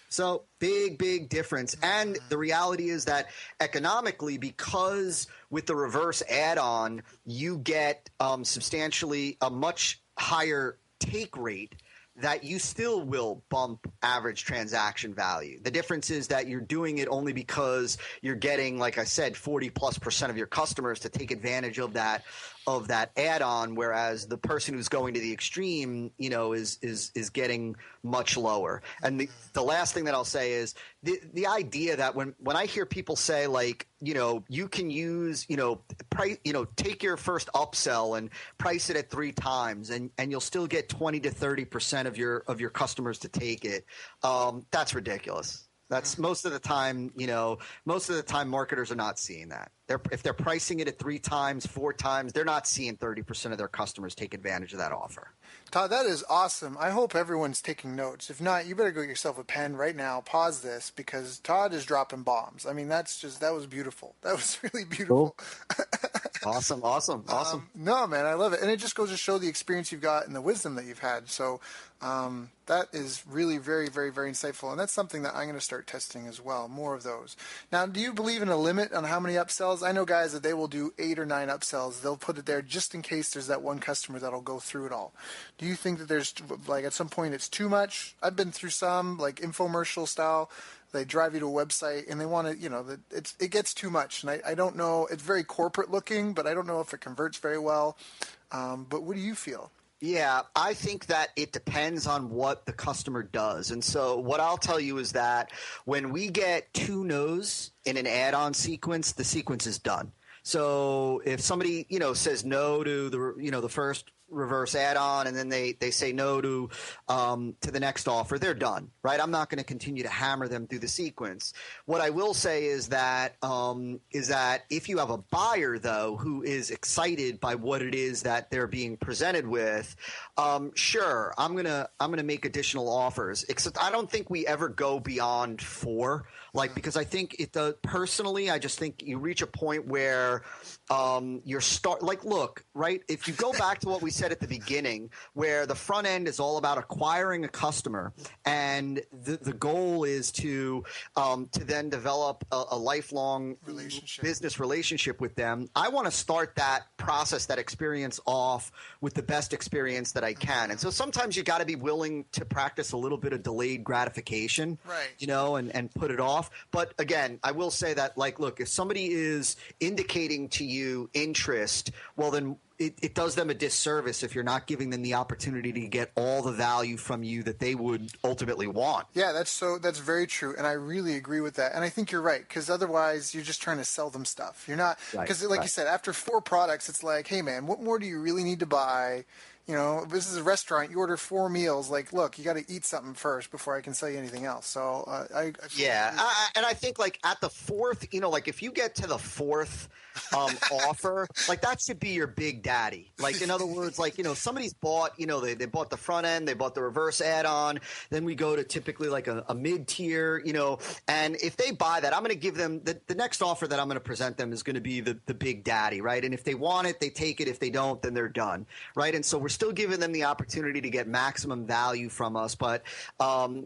So big difference. And the reality is that economically, because with the reverse add-on, you get substantially a much higher take rate, that you still will bump average transaction value. The difference is that you're doing it only because you're getting, like I said, 40+% of your customers to take advantage of that add-on, whereas the person who's going to the extreme, is getting much lower. And the last thing that I'll say is the idea that when I hear people say, like, you can use, price, take your first upsell and price it at 3 times, and you'll still get 20 to 30% of your customers to take it. That's ridiculous. That's most of the time, marketers are not seeing that. If they're pricing it at 3 times, 4 times, they're not seeing 30% of their customers take advantage of that offer. Todd, that is awesome. I hope everyone's taking notes. If not, you better go get yourself a pen right now. Pause this, because Todd is dropping bombs. I mean, that was beautiful. That was really beautiful. Cool. Awesome. No, man, I love it. And it just goes to show the experience you've got and the wisdom that you've had. So that is really very, very, very insightful. And that's something that I'm going to start testing as well, more of those. Now, do you believe in a limit on how many upsells? I know guys that they will do 8 or 9 upsells. They'll put it there just in case there's that one customer that'll go through it all. Do you think that there's, like, at some point it's too much? I've been through some, like, infomercial style. They drive you to a website and they want to, it gets too much. And I don't know, it's very corporate looking, but I don't know if it converts very well. But what do you feel? Yeah, I think that it depends on what the customer does. And so what I'll tell you is that when we get 2 no's in an add-on sequence, the sequence is done. So if somebody, says no to the first reverse add-on, and then they say no to the next offer, they're done, right? I'm not going to continue to hammer them through the sequence. What I will say is that if you have a buyer, though, who is excited by what it is that they're being presented with, sure, I'm gonna make additional offers. Except I don't think we ever go beyond 4. Because I think personally, I just think you reach a point where look, right? If you go back to what we said at the beginning, where the front end is all about acquiring a customer, and the goal is to then develop a lifelong business relationship with them. I want to start that process, that experience off with the best experience that I can. And so sometimes you got to be willing to practice a little bit of delayed gratification, right? And put it off. But again, I will say that, look, if somebody is indicating to you interest, well, then it does them a disservice if you're not giving them the opportunity to get all the value from you that they would ultimately want. Yeah, that's very true, and I really agree with that. And I think you're right, because otherwise you're just trying to sell them stuff. You're not, because you said, after 4 products, it's like, hey man, what more do you really need to buy? this is a restaurant. You order 4 meals. Like, look, you got to eat something first before I can sell you anything else. So and I think like at the fourth, like if you get to the fourth offer, like that should be your big daddy. Like in other words, like somebody's bought, they bought the front end, they bought the reverse add-on. Then we go to typically like a mid tier, and if they buy that, I'm going to give them the next offer that I'm going to present them is going to be the big daddy, right? And if they want it, they take it. If they don't, then they're done, right? And so we're still giving them the opportunity to get maximum value from us. But I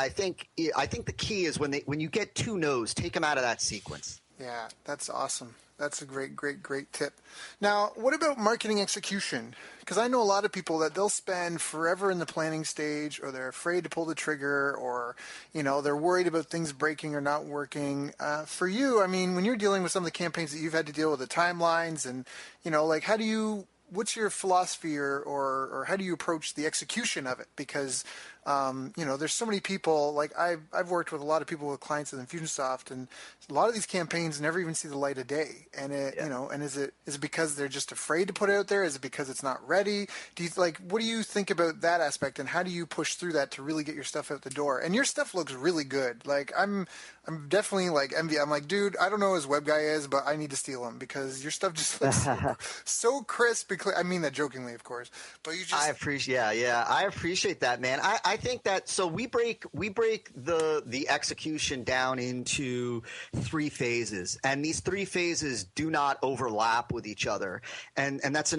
think the key is when you get 2 no's, take them out of that sequence. Yeah, that's awesome. That's a great tip. Now, what about marketing execution? Because I know a lot of people that they'll spend forever in the planning stage, or they're afraid to pull the trigger, or, they're worried about things breaking or not working. For you, I mean, when you're dealing with some of the campaigns that you've had to deal with, the timelines and, like what's your philosophy or how do you approach the execution of it? Because, there's so many people, like I've worked with a lot of people with clients in Infusionsoft, and a lot of these campaigns never even see the light of day. And and is it because they're just afraid to put it out there? Is it because it's not ready? What do you think about that aspect, and how do you push through that to really get your stuff out the door? And your stuff looks really good. Like I'm definitely like envy. I'm like, dude, I don't know who his web guy is, but I need to steal him because your stuff just looks so crisp. I mean that jokingly, of course, but you just. I appreciate that, man. I think that so we break the execution down into 3 phases, and these 3 phases do not overlap with each other, and it's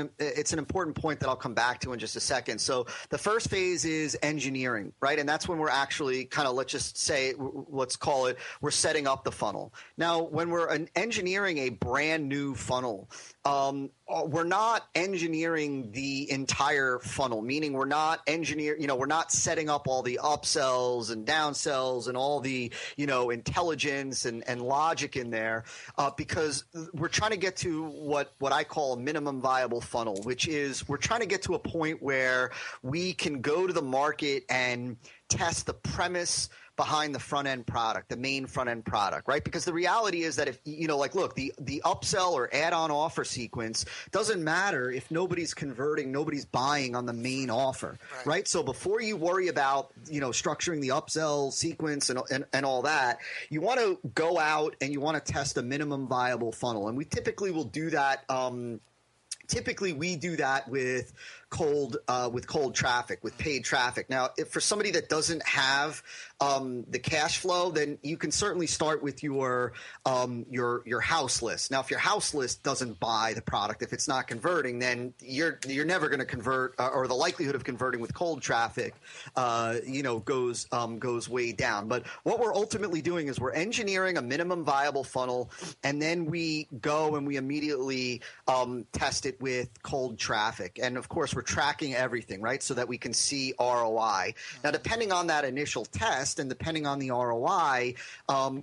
an important point that I'll come back to in just a second. So the first phase is engineering, right, and that's when we're actually kind of let's call it we're setting up the funnel. Now, when we're engineering a brand new funnel, we're not engineering the entire funnel, meaning we're not we're not setting up all the upsells and downsells and all the, intelligence and logic in there, because we're trying to get to what I call a minimum viable funnel, which is we're trying to get to a point where we can go to the market and test the premise behind the front end product, the main front end product, right? Because the reality is that if look, the upsell or add-on offer sequence doesn't matter if nobody's converting, nobody's buying on the main offer, right? So before you worry about structuring the upsell sequence and all that, you want to go out and you want to test a minimum viable funnel, and we typically will do that. Typically, we do that with cold traffic, with paid traffic. Now, if for somebody that doesn't have the cash flow, then you can certainly start with your house list. Now, if your house list doesn't buy the product, if it's not converting, then you're never going to convert, or the likelihood of converting with cold traffic, goes way down. But what we're ultimately doing is we're engineering a minimum viable funnel, and then we go and we immediately test it with cold traffic. And of course, we're tracking everything, right, so that we can see ROI. Now, depending on that initial test and depending on the ROI,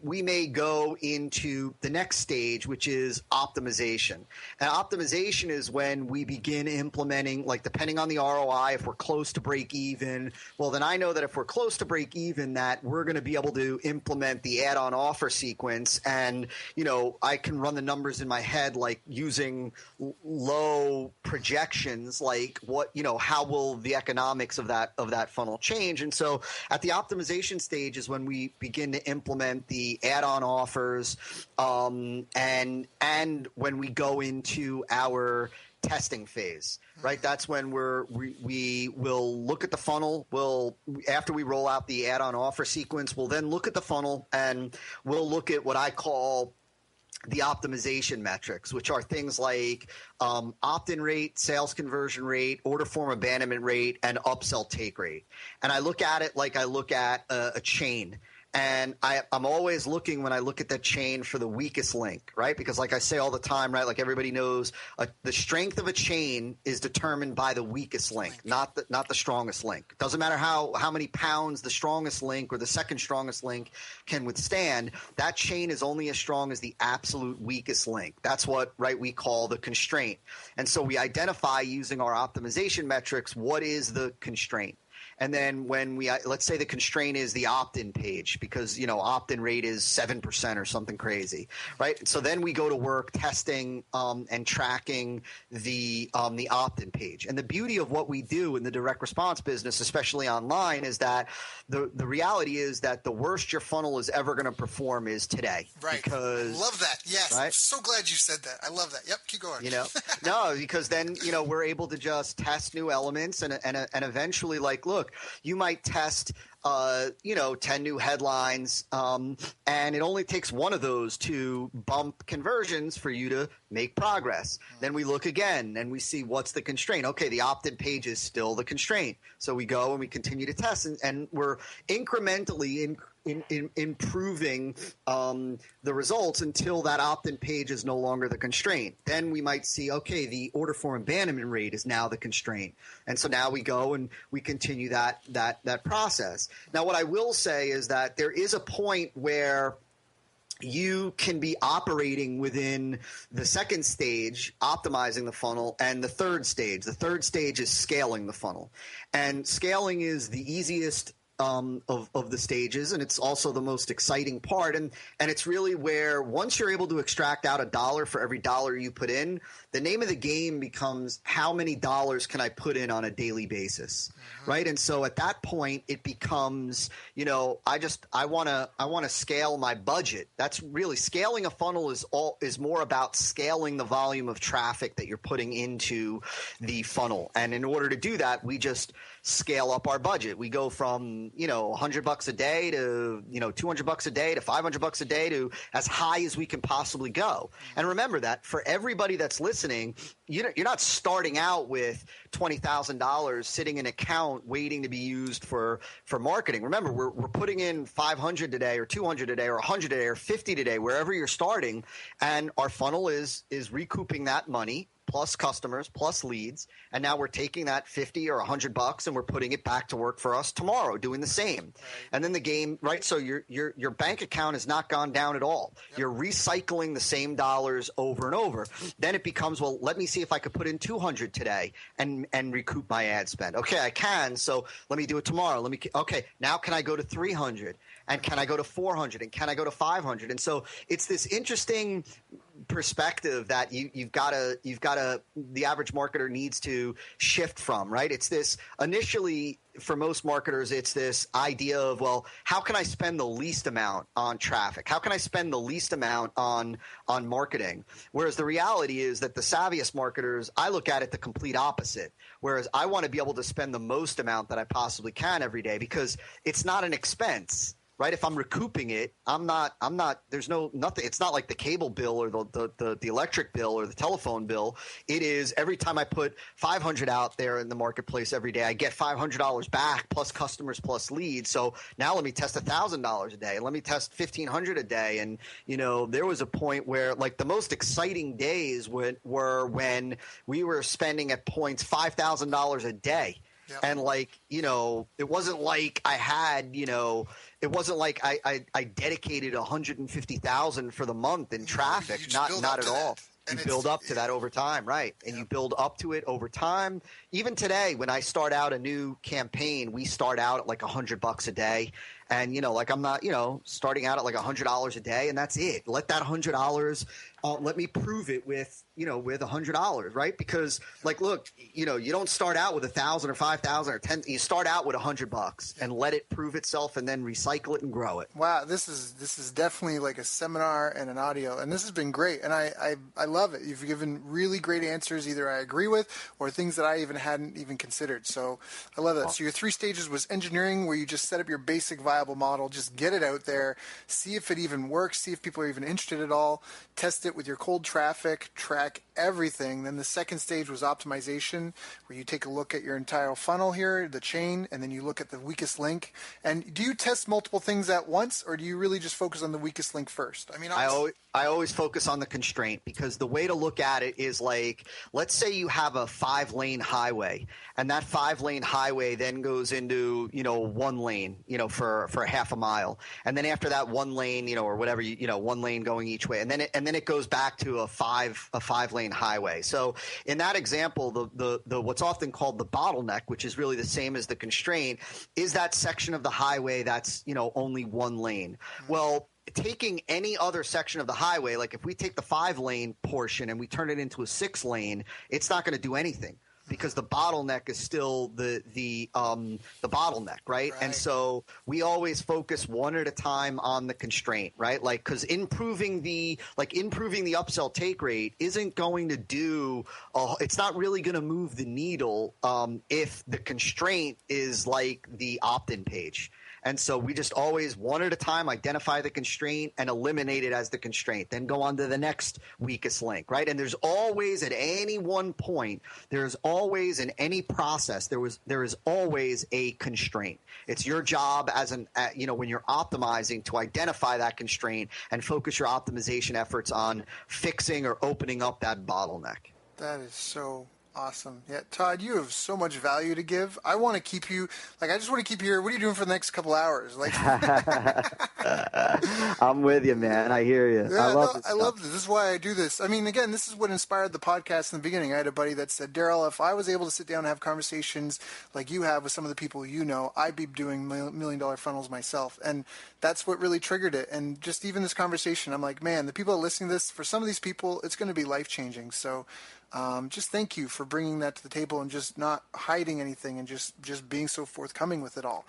we may go into the next stage, which is optimization. And optimization is when we begin implementing, like depending on the ROI, if we're close to break even, well, then I know that if we're close to break even, that we're going to be able to implement the add-on offer sequence. And, I can run the numbers in my head, like using low projections, like how will the economics of that funnel change? And so at the optimization stage is when we begin to implement the add-on offers, and when we go into our testing phase, right? That's when we will look at the funnel. After we roll out the add-on offer sequence, we'll then look at the funnel and we'll look at what I call the optimization metrics, which are things like opt-in rate, sales conversion rate, order form abandonment rate, and upsell take rate. And I look at it like I look at a chain. And I'm always looking, when I look at that chain, for the weakest link, right? Because like I say all the time, right, like everybody knows, the strength of a chain is determined by the weakest link, not the strongest link. Doesn't matter how many pounds the strongest link or the second strongest link can withstand. That chain is only as strong as the absolute weakest link. That's what, right, we call the constraint. And so we identify using our optimization metrics what is the constraint. And then when let's say the constraint is the opt-in page because, opt-in rate is 7% or something crazy, right? So then we go to work testing and tracking the opt-in page. And the beauty of what we do in the direct response business, especially online, is that the reality is that the worst your funnel is ever going to perform is today. Right. Because, love that. Yes. Right? I'm so glad you said that. I love that. Yep. Keep going. No, because then, we're able to just test new elements and eventually, like, look, you might test 10 new headlines, and it only takes one of those to bump conversions for you to make progress. Then we look again and we see what's the constraint. Okay, the opt-in page is still the constraint. So we go and we continue to test, and we're incrementally improving the results until that opt-in page is no longer the constraint. Then we might see, okay, the order form abandonment rate is now the constraint. And so now we go and we continue that process. Now, what I will say is that there is a point where you can be operating within the second stage, optimizing the funnel, and the third stage. The third stage is scaling the funnel. And scaling is the easiest of the stages, and it's also the most exciting part. And it's really where once you're able to extract out $1 for every dollar you put in, the name of the game becomes how many dollars can I put in on a daily basis, right? And so at that point, it becomes, I want to scale my budget. That's really scaling a funnel is more about scaling the volume of traffic that you're putting into the funnel. And in order to do that, we just scale up our budget. We go from $100 a day to $200 a day to $500 a day to as high as we can possibly go. And remember that for everybody that's listening, you're not starting out with $20,000 sitting in an account waiting to be used for marketing. Remember, we're putting in $500 today or $200 today or $100 today or $50 today, wherever you're starting, and our funnel is recouping that money plus customers, plus leads, and now we're taking that $50 or $100 and we're putting it back to work for us tomorrow, doing the same. Right. And then the game, right? So your bank account has not gone down at all. Yep. You're recycling the same dollars over and over. Then it becomes, well, let me see if I could put in $200 today and recoup my ad spend. Okay, I can. So let me do it tomorrow. Okay, now can I go to $300? And can I go to $400? And can I go to $500? And so it's this interesting perspective that you've got to the average marketer needs to shift from, right? It's this initially for most marketers, it's this idea of, well, how can I spend the least amount on traffic? How can I spend the least amount on marketing? Whereas the reality is that the savviest marketers, I look at it the complete opposite. Whereas I want to be able to spend the most amount that I possibly can every day because it's not an expense. Right? If I'm recouping it, there's nothing. It's not like the cable bill or the electric bill or the telephone bill. It is every time I put $500 out there in the marketplace every day, I get $500 back plus customers plus leads. So now let me test $1,000 a day. Let me test $1,500 a day. And, there was a point where like the most exciting days were when we were spending at points $5,000 a day. Yep. And it wasn't like I had, it wasn't like I dedicated $150,000 for the month in traffic. Not at all. You build up to that over time, right? And you build up to it over time. Even today, when I start out a new campaign, we start out at like $100 a day. And, I'm not, starting out at like $100 a day and that's it. Let that $100, let me prove it with $100, right? Because look, you don't start out with 1,000 or 5,000 or 10. You start out with $100 and let it prove itself and then recycle it and grow it. Wow. This is definitely like a seminar and an audio, and this has been great. And I love it. You've given really great answers. Either I agree with or things that I hadn't even considered. So I love that. So your 3 stages was engineering, where you just set up your basic viable model, just get it out there, see if it even works, see if people are even interested at all, test it with your cold traffic, track everything. Then the second stage was optimization, where you take a look at your entire funnel here, the chain, and then you look at the weakest link. And do you test multiple things at once, or do you really just focus on the weakest link first? I always focus on the constraint, because the way to look at it is like, let's say you have a 5-lane highway, and that 5-lane highway then goes into, 1 lane, for for a half a mile. And then after that, one lane, or whatever, one lane going each way. And then it goes back to a five lane highway. So in that example, the what's often called the bottleneck, which is really the same as the constraint, is that section of the highway that's, only one lane. Well, taking any other section of the highway, like if we take the 5-lane portion and we turn it into a 6-lane, it's not going to do anything, because the bottleneck is still the bottleneck, right? And so we always focus one at a time on the constraint, right? Like, because improving the upsell take rate isn't going to do it's not really going to move the needle if the constraint is like the opt-in page. And so we just always one at a time identify the constraint and eliminate it as the constraint, then go on to the next weakest link, right? And there's always, at any one point, there's always in any process, there is always a constraint. It's your job as when you're optimizing, to identify that constraint and focus your optimization efforts on fixing or opening up that bottleneck. That is so awesome. Yeah, Todd, you have so much value to give. I want to keep you, I just want to keep you here. What are you doing for the next couple hours? I'm with you, man. I hear you. Yeah, I love this. This is why I do this. I mean, again, this is what inspired the podcast in the beginning. I had a buddy that said, Daryl, if I was able to sit down and have conversations like you have with some of the people I'd be doing $1 million funnels myself. And that's what really triggered it. And just even this conversation, I'm like, man, the people that are listening to this, for some of these people, it's going to be life-changing. So just thank you for bringing that to the table and just not hiding anything and just being so forthcoming with it all.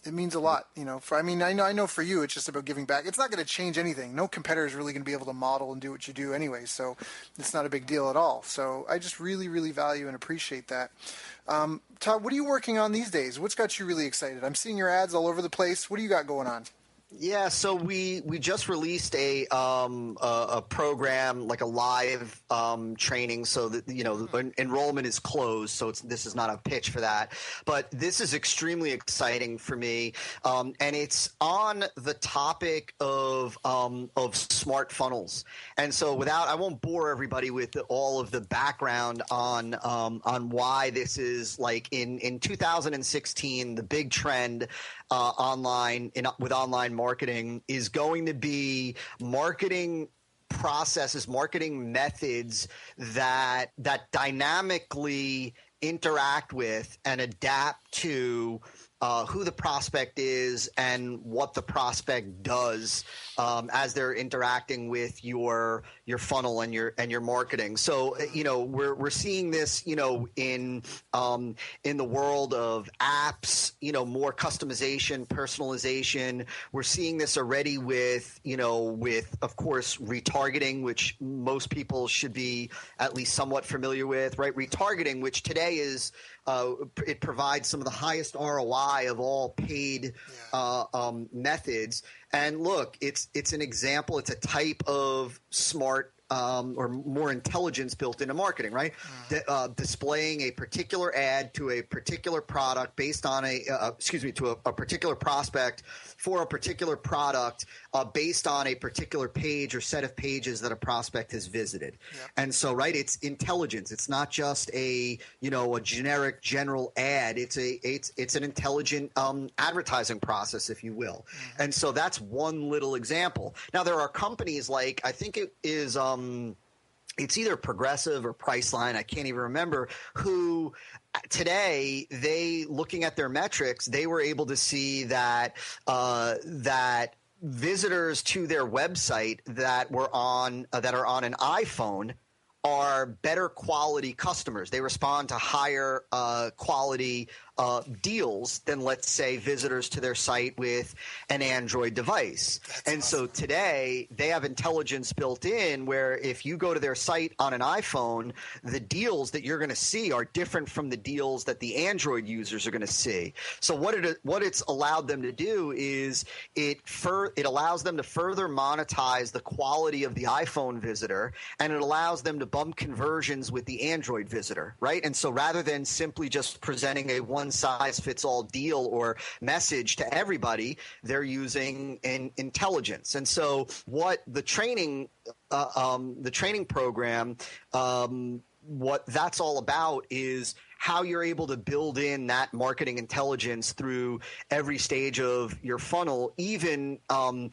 It means a lot, I know for you, it's just about giving back. It's not going to change anything. No competitor is really going to be able to model and do what you do anyway. So it's not a big deal at all. So I just really, really value and appreciate that. Todd, what are you working on these days? What's got you really excited? I'm seeing your ads all over the place. What do you got going on? Yeah, so we just released a program, like a live training, so that enrollment is closed. So this is not a pitch for that, but this is extremely exciting for me, and it's on the topic of smart funnels. And so I won't bore everybody with all of the background on why this is, like, in 2016, the big trend with online marketing is going to be marketing processes, marketing methods that dynamically interact with and adapt to who the prospect is and what the prospect does as they're interacting with your funnel and your marketing. So we're seeing this in the world of apps, more customization, personalization. We're seeing this already with of course retargeting, which most people should be at least somewhat familiar with, right? Retargeting, which today is it provides some of the highest ROI of all paid methods. And look, it's an example. It's a type of smart or more intelligence built into marketing, right? Displaying a particular ad to a particular product based on to a particular prospect for a particular product based on a particular page or set of pages that a prospect has visited. Yep. And so, right, it's intelligence. It's not just a generic general ad. It's an intelligent advertising process, if you will. Mm-hmm. And so that's one little example. Now, there are companies like, I think it is it's either Progressive or Priceline, I can't even remember, who today, looking at their metrics, they were able to see that visitors to their website that are on an iPhone are better quality customers. They respond to higher quality deals than, let's say, visitors to their site with an Android device. That's awesome. So today they have intelligence built in where if you go to their site on an iPhone, the deals that you're going to see are different from the deals that the Android users are going to see. So what it's allowed them to do is it allows them to further monetize the quality of the iPhone visitor, and it allows them to bump conversions with the Android visitor, right? And so rather than simply just presenting a one-size-fits-all deal or message to everybody, they're using intelligence. And so what the training program, what that's all about is how you're able to build in that marketing intelligence through every stage of your funnel, even on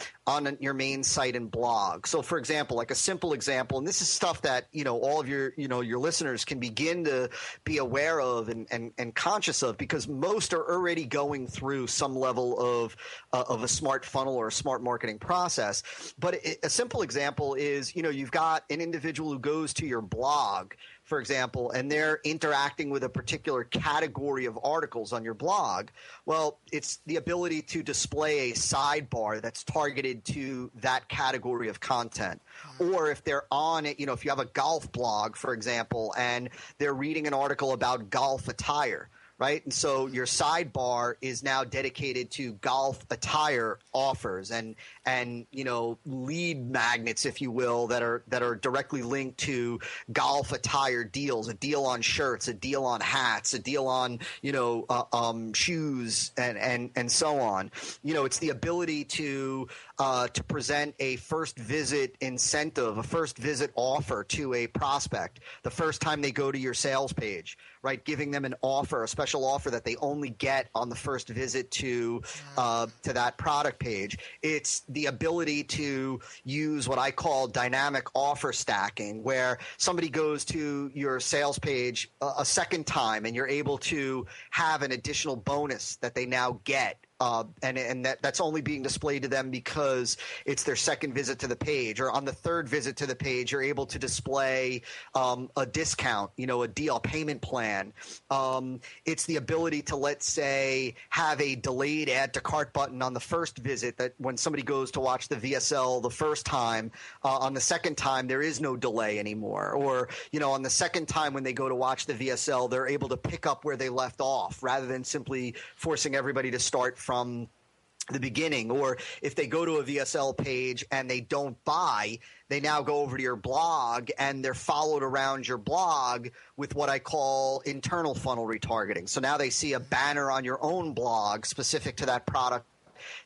your main site and blog. So, for example, like a simple example, and this is stuff that all of your your listeners can begin to be aware of and conscious of, because most are already going through some level of a smart funnel or a smart marketing process. But a simple example is, you've got an individual who goes to your blog, for example, and they're interacting with a particular category of articles on your blog. Well, it's the ability to display a sidebar that's targeted to that category of content. Or if they're on it, if you have a golf blog, for example, and they're reading an article about golf attire, right? And so your sidebar is now dedicated to golf attire offers and lead magnets, if you will, that are directly linked to golf attire deals, a deal on shirts, a deal on hats, a deal on shoes, and so on. It's the ability to present a first visit incentive, a first visit offer to a prospect the first time they go to your sales page, right? Giving them an offer, a special offer that they only get on the first visit to that product page. It's the ability to use what I call dynamic offer stacking, where somebody goes to your sales page a second time and you're able to have an additional bonus that they now get. And that's only being displayed to them because it's their second visit to the page. Or on the third visit to the page, you're able to display a discount, a deal, a payment plan. It's the ability to, let's say, have a delayed add to cart button on the first visit, that when somebody goes to watch the VSL the first time, on the second time there is no delay anymore. Or on the second time when they go to watch the VSL, they're able to pick up where they left off rather than simply forcing everybody to start from the beginning. Or if they go to a VSL page and they don't buy, they now go over to your blog and they're followed around your blog with what I call internal funnel retargeting. So now they see a banner on your own blog specific to that product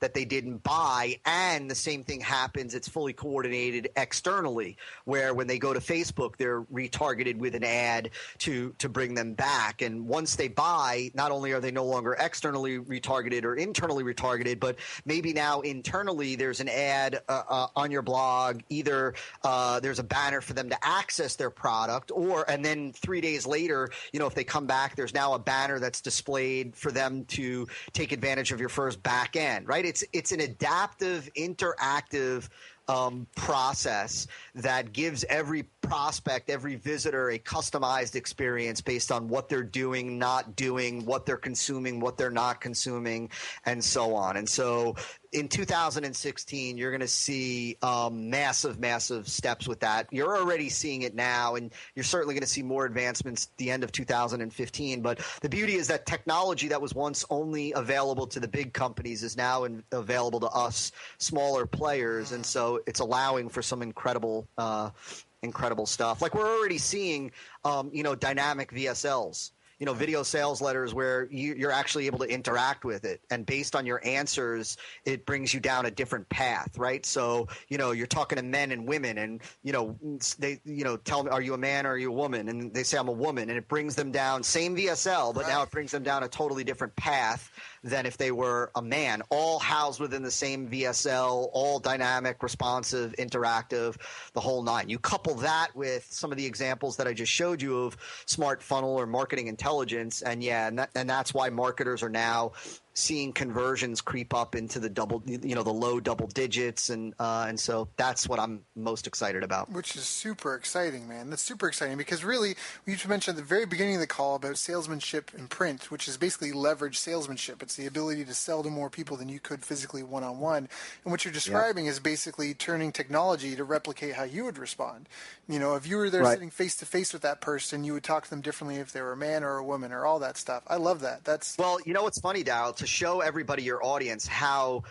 that they didn't buy, and the same thing happens. It's fully coordinated externally, where when they go to Facebook, they're retargeted with an ad to bring them back. And once they buy, not only are they no longer externally retargeted or internally retargeted, but maybe now internally there's an ad on your blog. Either there's a banner for them to access their product, and then 3 days later, if they come back, there's now a banner that's displayed for them to take advantage of your first back end. Right? It's an adaptive, interactive process that gives every prospect, every visitor, a customized experience based on what they're doing, not doing, what they're consuming, what they're not consuming, and so on. And so in 2016, you're going to see massive steps with that. You're already seeing it now, and you're certainly going to see more advancements at the end of 2015. But the beauty is that technology that was once only available to the big companies is now available to us smaller players. And so it's allowing for some incredible stuff. Like we're already seeing, dynamic VSLs. Video sales letters where you're actually able to interact with it. And based on your answers, it brings you down a different path, right? So, you're talking to men and women and, they, tell me, are you a man or are you a woman? And they say, I'm a woman. And it brings them down, same VSL, but now it brings them down a totally different path than if they were a man, all housed within the same VSL, all dynamic, responsive, interactive, the whole nine. You couple that with some of the examples that I just showed you of smart funnel or marketing intelligence, and that's why marketers are now seeing conversions creep up into the low double digits, and so that's what I'm most excited about. Which is super exciting, man. That's super exciting because really, you mentioned at the very beginning of the call about salesmanship in print, which is basically leverage salesmanship. It's the ability to sell to more people than you could physically one-on-one. And what you're describing is basically turning technology to replicate how you would respond. If you were there sitting face-to-face with that person, you would talk to them differently if they were a man or a woman or all that stuff. I love that. Well, what's funny, Darryl, to show everybody, your audience, how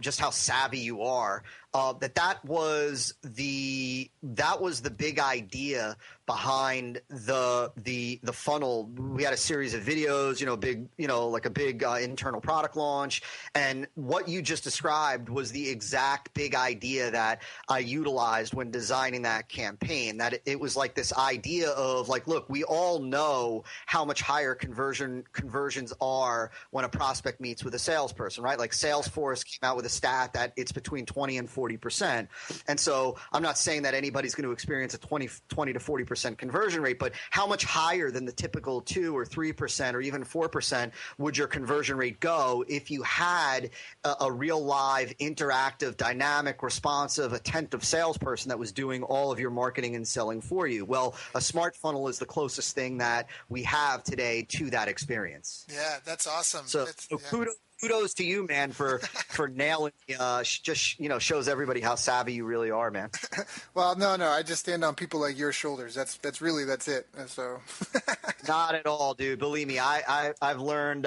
just how savvy you are. That was the big idea behind the funnel. We had a series of videos, like a big internal product launch, and what you just described was the exact big idea that I utilized when designing that campaign. That it was like this idea of like, look, we all know how much higher conversions are when a prospect meets with a salesperson, right? Like Salesforce came out with a stat that it's between 20 and 40%. And so I'm not saying that anybody's going to experience a 20 to 40% conversion rate, but how much higher than the typical 2 or 3% or even 4% would your conversion rate go if you had a real live, interactive, dynamic, responsive, attentive salesperson that was doing all of your marketing and selling for you? Well, a smart funnel is the closest thing that we have today to that experience. Yeah, that's awesome. So kudos to you, man, for nailing. Just shows everybody how savvy you really are, man. Well, no, I just stand on people like your shoulders. That's it. So. Not at all, dude. Believe me, I've learned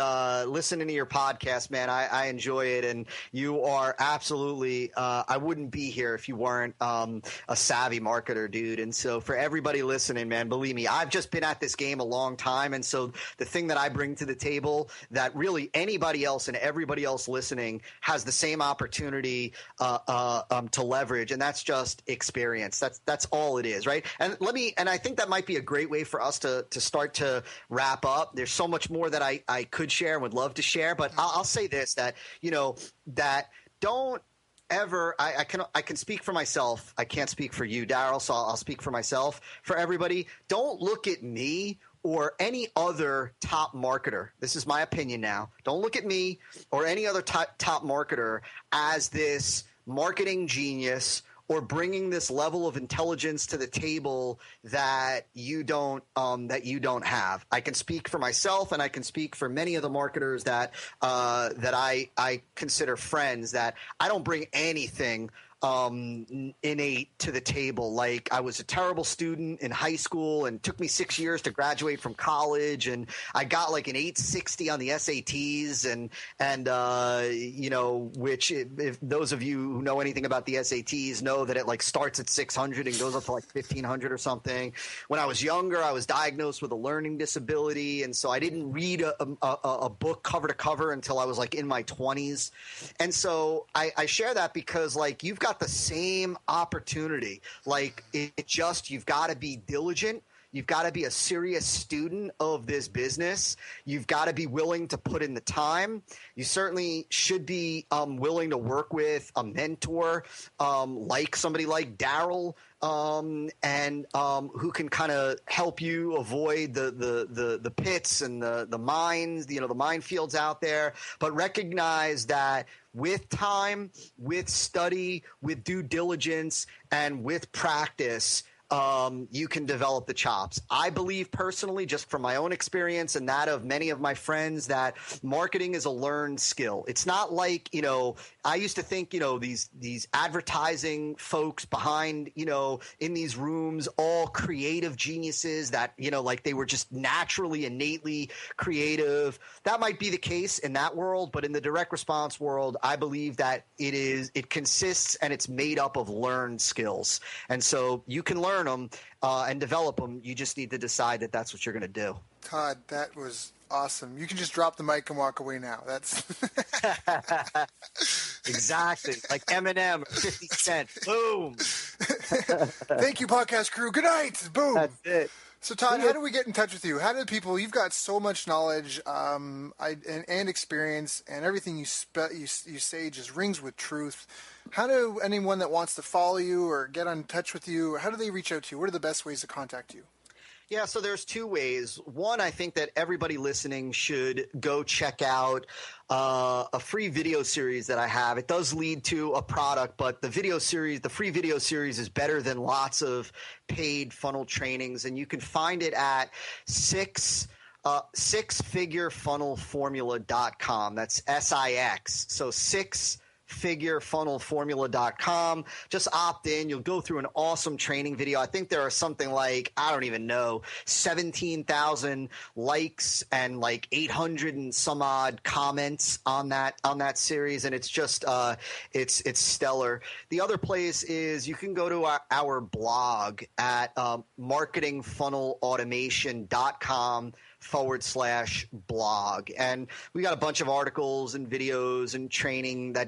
listening to your podcast, man. I enjoy it, and you are absolutely. I wouldn't be here if you weren't a savvy marketer, dude. And so for everybody listening, man, believe me, I've just been at this game a long time, and so the thing that I bring to the table that really anybody else and everybody else listening has the same opportunity to leverage, and that's just experience. That's all it is, right? And I think that might be a great way for us to start to wrap up. There's so much more that I could share and would love to share, but I'll say this, that that don't ever. I can speak for myself. I can't speak for you, Daryl, so I'll speak for myself. For everybody, don't look at me or any other top marketer. This is my opinion now. Don't look at me or any other top marketer as this marketing genius or bringing this level of intelligence to the table that you don't have. I can speak for myself, and I can speak for many of the marketers that I consider friends, that I don't bring anything innate to the table. Like, I was a terrible student in high school, and it took me 6 years to graduate from college, and I got like an 860 on the SATs, and which if those of you who know anything about the SATs know that it like starts at 600 and goes up to like 1500 or something. When I was younger, I was diagnosed with a learning disability, and so I didn't read a book cover to cover until I was like in my 20s. And so I share that because like you've got the same opportunity. Like you've got to be diligent. You've got to be a serious student of this business. You've got to be willing to put in the time. You certainly should be willing to work with a mentor, like somebody like Daryl, and who can kind of help you avoid the pits and the mines, the minefields out there. But recognize that with time, with study, with due diligence, and with practice, you can develop the chops. I believe personally, just from my own experience and that of many of my friends, that marketing is a learned skill. It's not like, I used to think, these advertising folks behind, in these rooms, all creative geniuses that, like they were just naturally, innately creative. That might be the case in that world, but in the direct response world, I believe that it consists and it's made up of learned skills. And so you can learn them and develop them. You just need to decide that that's what you're going to do. Todd, that was awesome. You can just drop the mic and walk away now. That's exactly like Eminem, 50 Cent. Boom. Thank you, podcast crew. Good night. Boom. That's it. So, Todd, how do we get in touch with you? How do people? You've got so much knowledge and experience, and everything you say just rings with truth. How do anyone that wants to follow you or get in touch with you, how do they reach out to you? What are the best ways to contact you? Yeah, so there's two ways. One, I think that everybody listening should go check out a free video series that I have. It does lead to a product, but the free video series is better than lots of paid funnel trainings, and you can find it at sixfigurefunnelformula.com. That's SIX. So six-figurefunnelformula.com. Just opt in. You'll go through an awesome training video. I think there are something like, I don't even know, 17,000 likes and like 800 and some odd comments on that series, and it's just it's stellar. The other place is you can go to our blog at marketingfunnelautomation.com/blog, and we got a bunch of articles and videos and training that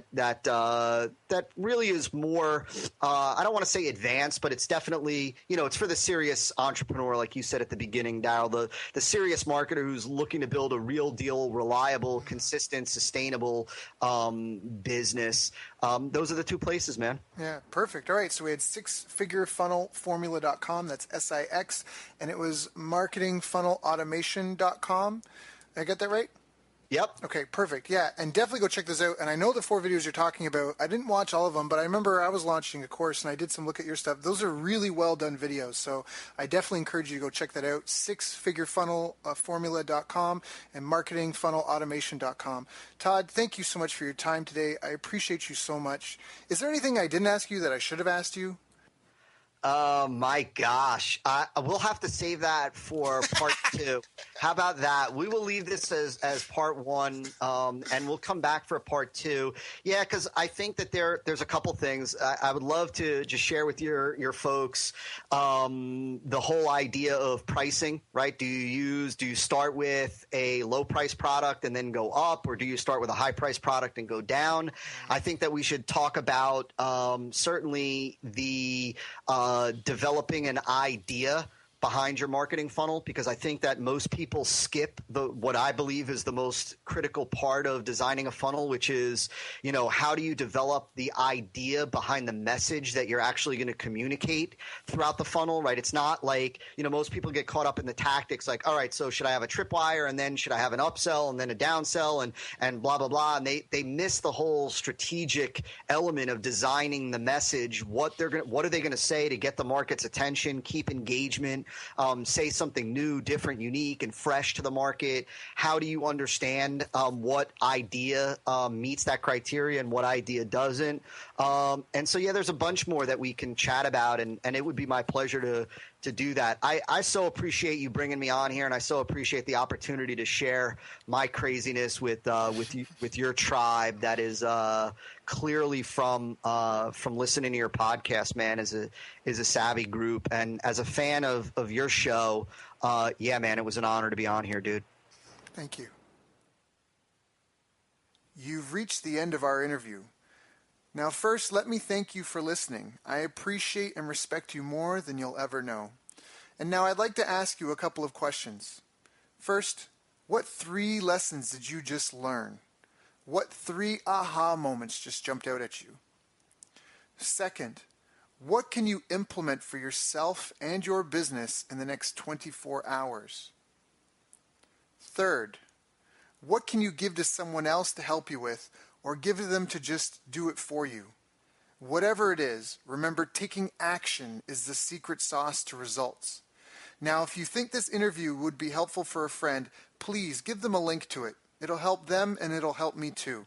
really is more I don't want to say advanced, but it's definitely, it's for the serious entrepreneur, like you said at the beginning, Daryl, the serious marketer who's looking to build a real deal, reliable, consistent, sustainable business. Those are the two places, man. Yeah, perfect. All right, so we had sixfigurefunnelformula.com, that's SIX, and it was marketingfunnelautomation.com. Did I get that right? Yep. Okay, perfect. Yeah, and definitely go check this out. And I know the 4 videos you're talking about. I didn't watch all of them, but I remember I was launching a course and I did some look at your stuff. Those are really well done videos. So I definitely encourage you to go check that out. sixfigurefunnelformula.com and marketingfunnelautomation.com. Todd, thank you so much for your time today. I appreciate you so much. Is there anything I didn't ask you that I should have asked you? My gosh. We'll have to save that for part 2. How about that? We will leave this as part 1, and we'll come back for part 2. Yeah, because I think that there's a couple things. I would love to just share with your folks the whole idea of pricing, right? Do you start with a low price product and then go up, or do you start with a high price product and go down? I think that we should talk about certainly the developing an idea behind your marketing funnel, because I think that most people skip what I believe is the most critical part of designing a funnel, which is, how do you develop the idea behind the message that you're actually going to communicate throughout the funnel, right? It's not like, most people get caught up in the tactics like, all right, so should I have a tripwire, and then should I have an upsell and then a downsell and blah, blah, blah. And they miss the whole strategic element of designing the message. What are they going to say to get the market's attention, keep engagement, say something new, different, unique, and fresh to the market? How do you understand what idea meets that criteria and what idea doesn't? And so, yeah, there's a bunch more that we can chat about, and it would be my pleasure to do that. I so appreciate you bringing me on here, and I so appreciate the opportunity to share my craziness with your tribe that is clearly from listening to your podcast, man, is a savvy group. And as a fan of your show, yeah, man, it was an honor to be on here, dude. Thank you. You've reached the end of our interview. Now, first, let me thank you for listening. I appreciate and respect you more than you'll ever know. And now I'd like to ask you a couple of questions. First, what 3 lessons did you just learn? What 3 aha moments just jumped out at you? Second, what can you implement for yourself and your business in the next 24 hours? Third, what can you give to someone else to help you with, or give to them to just do it for you? Whatever it is, remember, taking action is the secret sauce to results. Now, if you think this interview would be helpful for a friend, please give them a link to it. It'll help them and it'll help me too.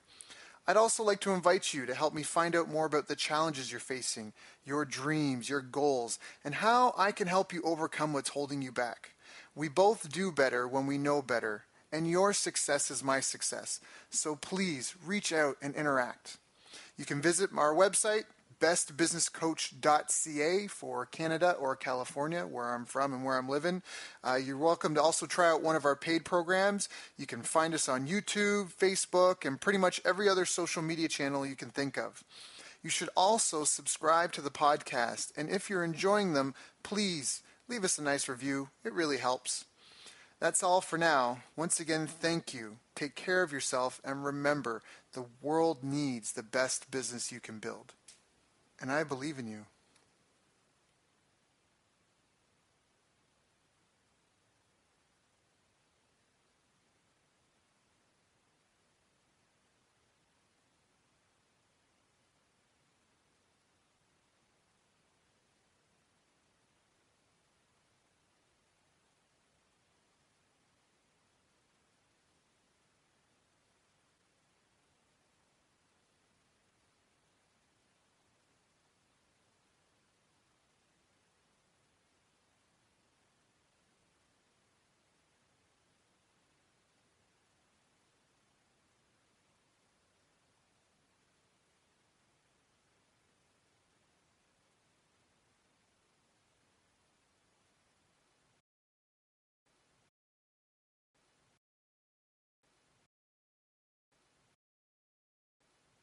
I'd also like to invite you to help me find out more about the challenges you're facing, your dreams, your goals, and how I can help you overcome what's holding you back. We both do better when we know better, and your success is my success. So please reach out and interact. You can visit our website, bestbusinesscoach.ca for Canada or California, where I'm from and where I'm living. You're welcome to also try out one of our paid programs. You can find us on YouTube, Facebook, and pretty much every other social media channel you can think of. You should also subscribe to the podcast, and if you're enjoying them, please leave us a nice review. It really helps. That's all for now. Once again, thank you. Take care of yourself, and remember, the world needs the best business you can build. And I believe in you.